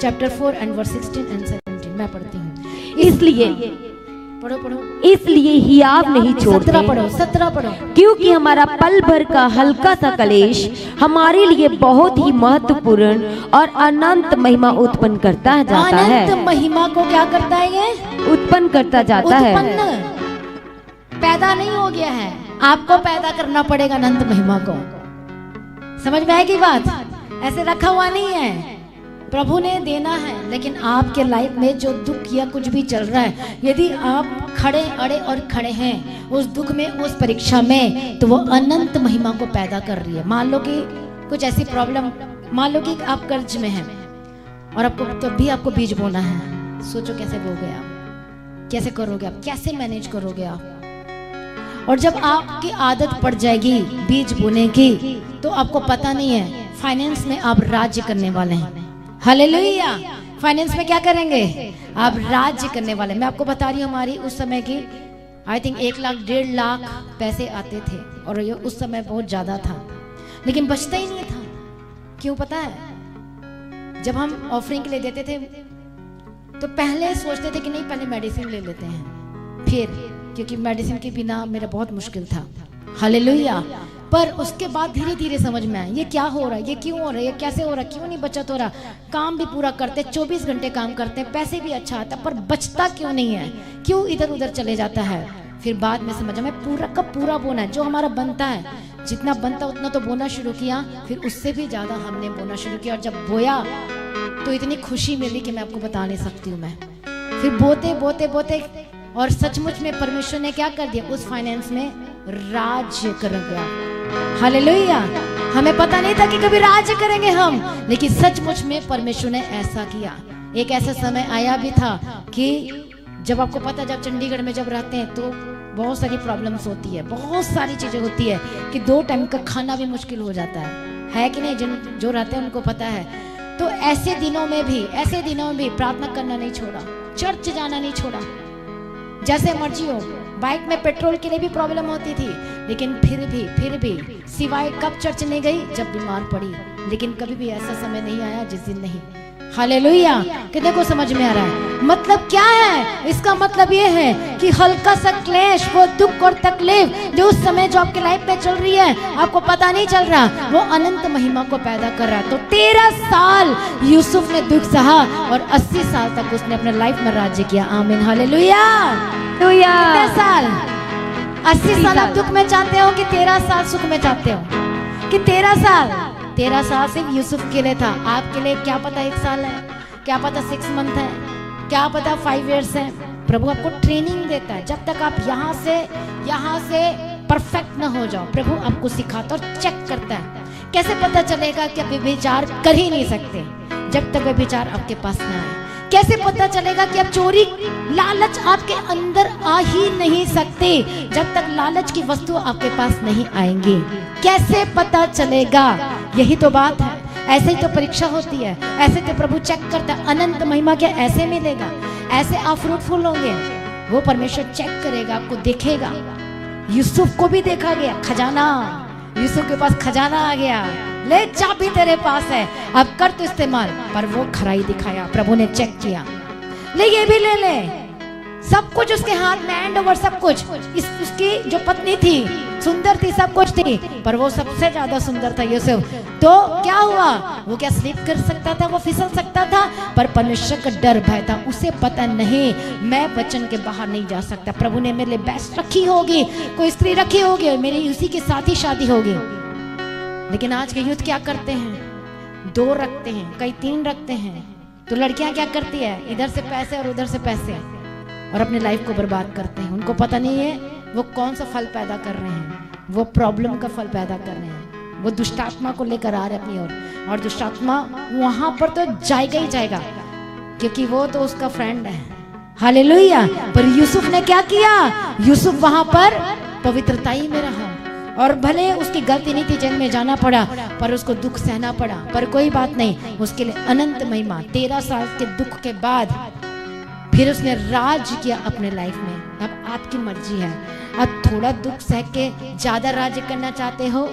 चैप्टर 4 एंड वर्स 16 एंड 17, मैं पढ़ती हूँ। इसलिए पढ़ो इसलिए हियाव नहीं छोड़ते, 17 पढ़ो, क्योंकि हमारा पल भर का हल्का सा क्लेश हमारे लिए बहुत ही महत्वपूर्ण और अनंत महिमा उत्पन्न करता जाता है। अनंत महिमा को क्या करता है? ये उत्पन्न करता जाता है। पैदा नहीं हो गया है, आपको पैदा करना पड़ेगा अनंत महिमा को। समझ में आएगी बात? ऐसे रखा हुआ नहीं है, प्रभु ने देना है। लेकिन आपके लाइफ में जो दुख या कुछ भी चल रहा है, यदि आप खड़े अड़े और खड़े हैं उस दुख में, उस परीक्षा में, तो वो अनंत महिमा को पैदा कर रही है। मान लो कि कुछ ऐसी प्रॉब्लम, मान लो कि आप कर्ज में हैं और आपको तब भी आपको बीज बोना है। सोचो कैसे बोगे आप, कैसे करोगे आप, कैसे मैनेज करोगे आप? और जब आपकी आदत पड़ जाएगी बीज बोने की, तो आपको पता नहीं है फाइनेंस में आप राज्य करने वाले हैं। हालेलुया। फाइनेंस में क्या करेंगे? आप राज्य करने वाले। मैं आपको बता रही हूँ, हमारी उस समय की आई थिंक 1 लाख 1.5 लाख पैसे आते थे और ये उस समय बहुत ज्यादा था, लेकिन बचता ही नहीं था। क्यों पता है? जब हम ऑफरिंग के लिए देते थे तो पहले सोचते थे कि नहीं, पहले मेडिसिन ले लेते हैं, फिर, क्योंकि मेडिसिन के बिना मेरा बहुत मुश्किल था। हालेलुया। पर उसके बाद धीरे धीरे समझ में आया, ये क्या हो रहा है, ये क्यों हो रहा है, ये कैसे हो रहा है, क्यों नहीं बचत हो रहा? काम भी पूरा करते, 24 घंटे काम करते हैं, पैसे भी अच्छा आता, पर बचता क्यों नहीं है? क्यों इधर उधर चले जाता है? फिर बाद में समझा, मैं पूरा का पूरा बोना है, जो हमारा बनता है, जितना बनता उतना तो बोना शुरू किया, फिर उससे भी ज्यादा हमने बोना शुरू किया। और जब बोया तो इतनी खुशी मिली कि मैं आपको बता नहीं सकती हूँ। मैं फिर बोते बोते बोते और सचमुच में परमेश्वर ने क्या कर दिया, उस फाइनेंस में राज्य कर गया। हालेलुया। हमें पता नहीं था कि कभी राज्य करेंगे हम, लेकिन सचमुच में परमेश्वर ने ऐसा किया। एक ऐसा समय आया भी था कि जब आपको पता, जब चंडीगढ़ में जब रहते हैं तो बहुत सारी प्रॉब्लम्स होती है, बहुत सारी चीजें होती है कि 2 टाइम का खाना भी मुश्किल हो जाता है कि नहीं? जिन जो रहते हैं उनको पता है। तो ऐसे दिनों में भी प्रार्थना करना नहीं छोड़ा, चर्च जाना नहीं छोड़ा। जैसे मर्जी हो, बाइक में पेट्रोल के लिए भी प्रॉब्लम होती थी, लेकिन फिर भी सिवाय कब चर्च नहीं गई, जब बीमार पड़ी। लेकिन कभी भी ऐसा समय नहीं आया जिस दिन नहीं। हालेलुया। कितने को समझ में आ रहा है? मतलब क्या है इसका? मतलब ये है कि हल्का सा क्लेश, वो दुख और तकलीफ जो उस समय जो आपके लाइफ में चल रही है, आपको पता नहीं चल रहा, वो अनंत महिमा को पैदा कर रहा है। तो 13 साल यूसुफ ने दुख सहा और 80 साल तक उसने अपने लाइफ में राज्य किया। आमीन, हालेलुया। कितने साल? 80 साल आप दुख में चाहते हो कि 13 साल सुख में चाहते हो? कि 13 साल? 13 साल सिर्फ यूसुफ के लिए था। आपके लिए क्या पता 1 साल है, क्या पता 6 मंथ है, क्या पता 5 इयर्स है। प्रभु आपको ट्रेनिंग देता है। जब तक आप यहाँ से परफेक्ट ना हो जाओ, प्रभु आपको सिखाता और चेक करता है। कैसे पता चलेगा कि आप व्यभिचार कर ही नहीं सकते जब तक व्यभिचार आपके पास ना आए? कैसे पता चलेगा कि आप चोरी, लालच आपके अंदर आ ही नहीं सकते जब तक लालच की वस्तु आपके पास नहीं आएंगी? कैसे पता चलेगा? यही तो बात है। ऐसे ही तो परीक्षा होती है, ऐसे तो प्रभु चेक करता है। अनंत महिमा क्या ऐसे मिलेगा? ऐसे आप फ्रूटफुल होंगे, वो परमेश्वर चेक करेगा, आपको देखेगा। यूसुफ को भी देखा गया, खजाना, यूसुफ के पास खजाना आ गया, ले चाबी तेरे पास है, अब कर तो इस्तेमाल। पर वो खराई दिखाया, प्रभु ने चेक किया, ले ये भी ले ले, सब कुछ उसके हाथ में, हैंड ओवर सब कुछ। उसकी जो पत्नी थी सुंदर थी, सब कुछ थी, पर वो सबसे ज्यादा सुंदर था यूसुफ। तो क्या हुआ? वो क्या स्लिप कर सकता था? वो फिसल सकता था? पर परमेश्वर का डर भय था। उसे पता नहीं, मैं वचन के बाहर नहीं जा सकता। प्रभु ने मेरे लिए बेस्ट रखी होगी, कोई स्त्री रखी होगी, मेरी उसी के साथ ही शादी होगी। लेकिन आज के यूथ क्या करते हैं? 2 रखते हैं, कई 3 रखते हैं। तो लड़कियां क्या करती है? इधर से पैसे और उधर से पैसे, और अपने लाइफ को बर्बाद करते हैं। उनको पता नहीं है वो कौन सा फल पैदा कर रहे हैं। वो प्रॉब्लम का फल पैदा कर रहे हैं। वो दुष्टात्मा को लेकर आ रहे अपनी ओर, और दुष्टात्मा वहां पर तो जाएगा ही जाएगा, क्योंकि वो तो उसका फ्रेंड है। हालेलुया। पर यूसुफ ने क्या किया? यूसुफ वहां पर पवित्रताई में रहा, और भले उसकी गलती नहीं थी, जेल में जाना पड़ा, पर उसको दुख सहना पड़ा, पर कोई बात नहीं, उसके लिए अनंत महिमा। 13 साल के दुख के बाद फिर उसने राज किया अपने लाइफ में। अब आपकी मर्जी है, अब थोड़ा दुख सह के ज्यादा राज्य करना चाहते हो,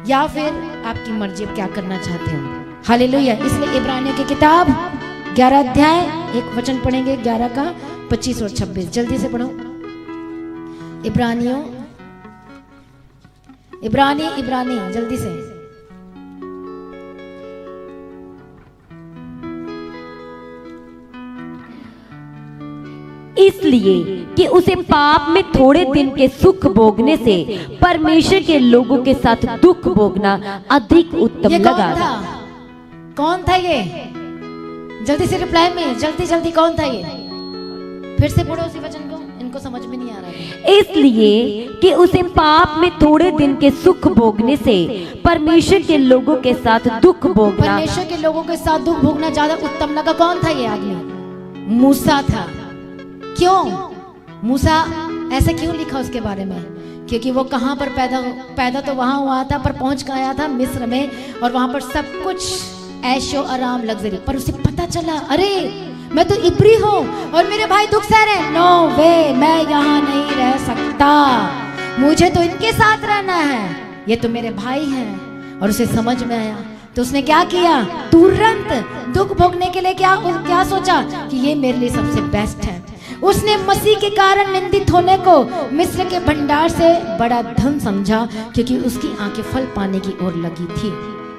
या फिर आपकी मर्जी क्या करना चाहते हो। हालेलुया। इसलिए इब्रानियों की किताब 11 अध्याय 1 वचन पढ़ेंगे, 11 का 25 और 26। जल्दी से पढ़ो। इब्रानी जल्दी से। इसलिए कि उसे पाप में थोड़े दिन के सुख भोगने से परमेश्वर के लोगों के साथ दुख भोगना अधिक उत्तम लगा। कौन था ये? जल्दी से रिप्लाई में, जल्दी कौन था ये? फिर से पढ़ो उसी वचन को, इनको समझ में नहीं आ रहा है। इसलिए कि उसे पाप में थोड़े दिन के सुख भोगने से परमेश्वर के लोगों के साथ दुख भोगना, परमेश्वर के लोगों के साथ दुख भोगना ज्यादा उत्तम लगा। कौन था ये आदमी? मूसा था। क्यों मूसा? ऐसे क्यों लिखा उसके बारे में? क्योंकि वो कहां पर पैदा तो वहां हुआ था, पर पहुंच कर आया था मिस्र में, और वहां पर सब कुछ ऐशो आराम लग्जरी। पर उसे पता चला, अरे मैं तो इब्री हूँ और मेरे भाई दुख सह रहे हैं, नो वे, मैं यहाँ नहीं रह सकता, मुझे तो इनके साथ रहना है, ये तो मेरे भाई हैं। और उसे समझ में आया, तो उसने क्या किया? तुरंत दुख भोगने के लिए क्या सोचा कि ये मेरे लिए सबसे बेस्ट है। उसने मसीह के कारण निंदित होने को मिस्र के भंडार से बड़ा धन समझा, क्योंकि उसकी आंखें फल पाने की ओर लगी थी।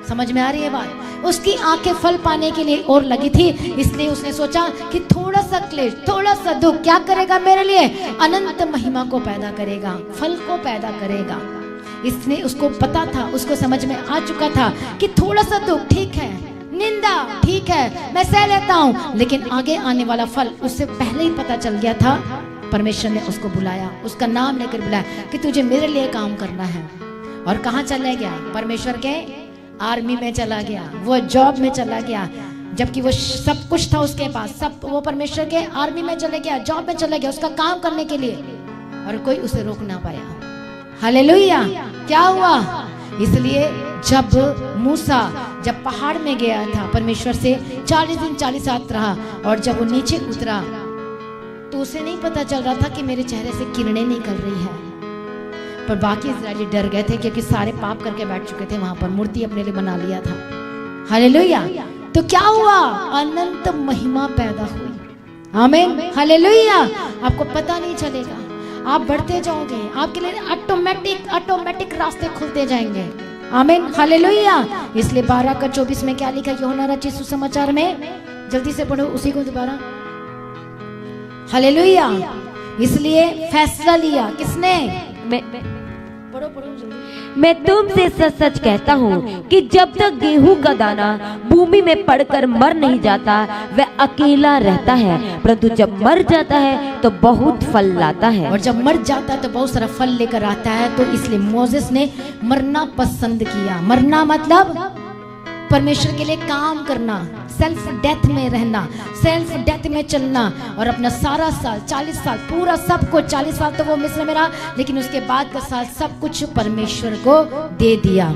समझ में आ रही है बात? उसकी आंखें फल पाने के लिए और लगी थी, इसलिए उसने सोचा कि थोड़ा सा क्लेश, थोड़ा सा दुख क्या करेगा मेरे लिए? अनंत महिमा को पैदा करेगा, फल को पैदा करेगा। इसने उसको पता था, उसको समझ में आ चुका था कि थोड़ा सा दुख ठीक है, निंदा ठीक है, मैं सह लेता हूँ, लेकिन आगे आने वाला फल उससे पहले ही पता चल गया था। परमेश्वर ने उसको बुलाया, उसका नाम लेकर बुलाया कि तुझे मेरे लिए काम करना है। और कहाँ चला गया? परमेश्वर के आर्मी में चला गया, वो जॉब में चला गया, जबकि वो सब कुछ था उसके पास, सब वो परमेश्वर के आर्मी में चले गया, जॉब में चला गया उसका काम करने के लिए, और कोई उसे रोक ना पाया। हालेलुया। क्या हुआ? इसलिए जब मूसा जब पहाड़ में गया था, परमेश्वर से 40 दिन 40 रात रहा, और जब वो नीचे उतरा तो उसे नहीं पता चल रहा था कि मेरे चेहरे से किरणें निकल रही है। पर बाकी इस्राएली डर गए थे, क्योंकि सारे पाप करके बैठ चुके थे वहां पर, मूर्ति अपने लिए बना लिया था। हालेलुया। तो क्या हुआ? अनंत महिमा पैदा हुई। आमीन। हालेलुया। आपको पता नहीं चलेगा, आप बढ़ते जाओगे, आपके लिए ऑटोमेटिक रास्ते खुलते जाएंगे। आमीन। हालेलुया। इसलिए 12:24 में क्या लिखा? यूहन्ना रचित सुसमाचार में, जल्दी से पढ़ो उसी को दोबारा। हालेलुया। इसलिए फैसला लिया किसने? पढ़ो जल्दी। मैं तुमसे सच सच कहता हूँ कि जब तक गेहूं का दाना भूमि में पड़कर मर नहीं जाता वह अकेला रहता है, परंतु जब मर जाता है तो बहुत फल लाता है। और जब मर जाता है तो बहुत सारा फल लेकर आता है। तो इसलिए मोसेस ने मरना पसंद किया। मरना मतलब परमेश्वर के लिए काम करना, सेल्फ डेथ में रहना, सेल्फ डेथ में चलना, और अपना सारा साल 40 साल पूरा सब कुछ, 40 साल तो वो मिस्र में रहा, लेकिन उसके बाद का साल सब कुछ परमेश्वर को दे दिया।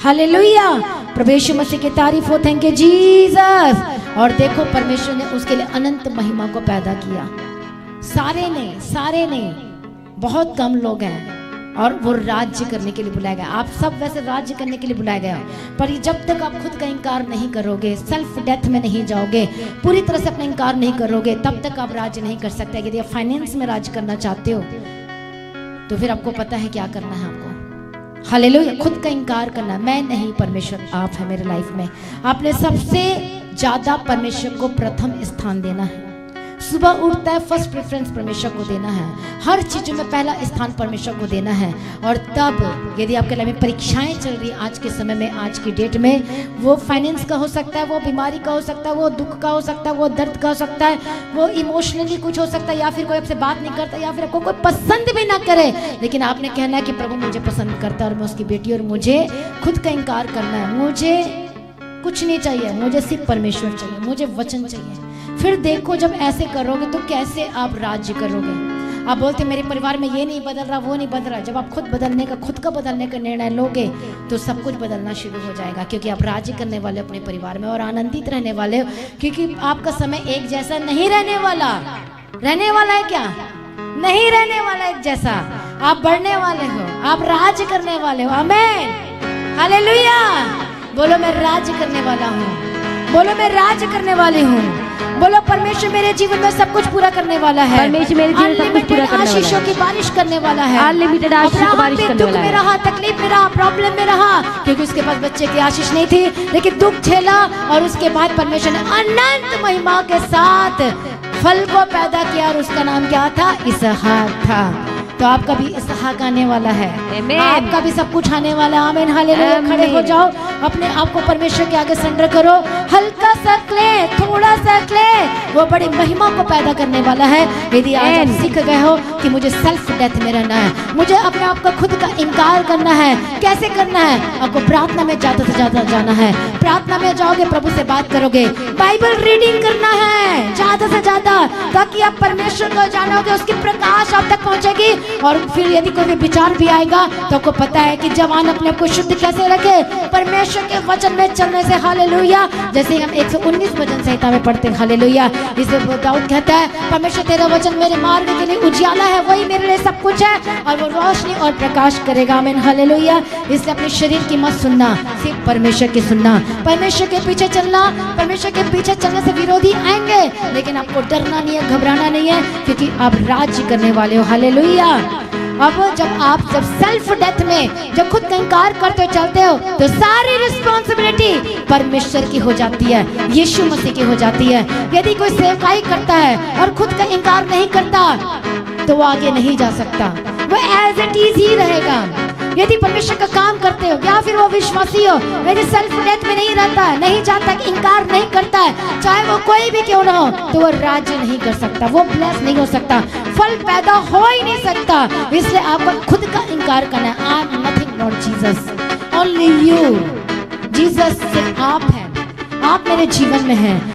हालेलुया। प्रभु यीशु मसीह की तारीफ हो। Thank you Jesus. और देखो परमेश्वर ने उसके लिए अनंत महिमा को पैदा किया। सारे ने बहुत कम लोग हैं, और वो राज्य करने के लिए बुलाया गया। आप सब वैसे राज्य करने के लिए बुलाया गया, पर जब तक आप खुद का इनकार नहीं करोगे, सेल्फ डेथ में नहीं जाओगे, पूरी तरह से अपना इनकार नहीं करोगे, तब तक आप राज्य नहीं कर सकते। यदि आप फाइनेंस में राज्य करना चाहते हो तो फिर आपको पता है क्या करना है आपको। हालेलुया। खुद का इनकार करना, मैं नहीं, परमेश्वर आप है मेरे लाइफ में। आपने सबसे ज्यादा परमेश्वर को प्रथम स्थान देना है। सुबह उठता है, फर्स्ट प्रेफरेंस परमेश्वर को देना है। हर चीज में पहला स्थान परमेश्वर को देना है। और तब यदि आपके लाइफ में परीक्षाएं चल रही आज के समय में, आज की डेट में, वो फाइनेंस का हो सकता है, वो बीमारी का हो सकता है, वो दुख का हो सकता है, वो दर्द का हो सकता है, वो इमोशनली कुछ हो सकता है, या फिर कोई आपसे बात नहीं करता, या फिर आपको कोई पसंद भी ना करे, लेकिन आपने कहना है कि प्रभु मुझे पसंद करता है और मैं उसकी बेटी, और मुझे खुद का इनकार करना है, मुझे कुछ नहीं चाहिए, मुझे सिर्फ परमेश्वर चाहिए, मुझे वचन चाहिए। फिर देखो जब ऐसे करोगे तो कैसे आप राज्य करोगे। आप बोलते मेरे परिवार में ये नहीं बदल रहा, वो नहीं बदल रहा। जब आप खुद का बदलने का निर्णय लोगे तो सब कुछ बदलना शुरू हो जाएगा, क्योंकि आप राज्य करने वाले अपने परिवार में और आनंदित रहने वाले हो, क्योंकि आपका समय एक जैसा नहीं रहने वाला। रहने वाला है क्या? नहीं रहने वाला एक जैसा। आप बढ़ने वाले हो, आप राज्य करने वाले हो। आमीन। हालेलुया। बोलो मैं राज्य करने वाला हूँ। बोलो मैं राज्य करने वाली हूँ। बोलो परमेश्वर मेरे जीवन में सब कुछ पूरा करने वाला है। परमेश्वर मेरे जीवन में सब कुछ पूरा करने वाला है। आशीषों की बारिश करने वाला है। अनलिमिटेड आशीष की बारिश करने वाला है। दुख में रहा, तकलीफ में रहा, प्रॉब्लम में रहा, क्योंकि उसके पास बच्चे की आशीष नहीं थी, लेकिन दुख झेला, और उसके बाद परमेश्वर ने अनंत महिमा के साथ फल को पैदा किया, और उसका नाम क्या था? इसहाक था। तो आपका भी इसहाक आने वाला है। आपका भी सब कुछ आने वाला है। आमीन। हालेलुया। खड़े हो जाओ, अपने आप को परमेश्वर के आगे सरेंडर करो। हल्का सा क्ले, थोड़ा सा क्ले, वो बड़ी महिमा को पैदा करने वाला है। यदि आज आप सीख गए हो कि मुझे सेल्फ डेथ में रहना है, मुझे अपने आप का खुद का इनकार करना है, कैसे करना है? आपको प्रार्थना में ज्यादा से ज्यादा जाना है। प्रार्थना में जाओगे, प्रभु से बात करोगे, बाइबल रीडिंग करना है ज्यादा से ज्यादा, ताकि आप परमेश्वर को जानोगे, उसकी प्रकाश आप तक पहुंचेगी। और फिर यदि कोई विचार भी आएगा तो आपको पता है कि जवान अपने आप को शुद्ध कैसे रखे? परमेश्वर के वचन में चलने से। हालेलुया। जैसे हम 119 वचन संहिता में पढ़ते हैं। हालेलुया। इसमें दाऊद कहता है परमेश्वर तेरा वचन मेरे मार्ग के लिए उजियाला है, वही मेरे लिए सब कुछ है, और वो रोशनी और प्रकाश करेगा। आमीन। हालेलुया। इसलिए अपने शरीर की मत सुनना, सिर्फ परमेश्वर की सुनना, परमेश्वर के पीछे चलना। परमेश्वर के पीछे चलने से विरोधी आएंगे, लेकिन आपको डरना नहीं है, घबराना नहीं है, क्योंकि आप राज्य करने वाले हो। हालेलुया। अब जब सेल्फ डेथ में जब खुद का इनकार करते चलते हो तो सारी रिस्पॉन्सिबिलिटी परमेश्वर की हो जाती है, यीशु मसीह की हो जाती है। यदि कोई सेवकाई करता है और खुद का इनकार नहीं करता तो वो आगे नहीं जा सकता, वो एज इट इज ही रहेगा। यदि परमेश्वर का काम करते हो या फिर वो विश्वासी हो, यदि सेल्फ डेथ में नहीं रहता है, नहीं जानता कि इनकार नहीं करता है, चाहे वो कोई भी क्यों ना हो, तो वो राज्य नहीं कर सकता, वो ब्लेस नहीं हो सकता, फल पैदा हो ही नहीं सकता। इसलिए आपको खुद का इनकार करना है। I am nothing Lord Jesus, only you. Jesus सिर्फ आप हैं, आप मेरे जीवन में हैं।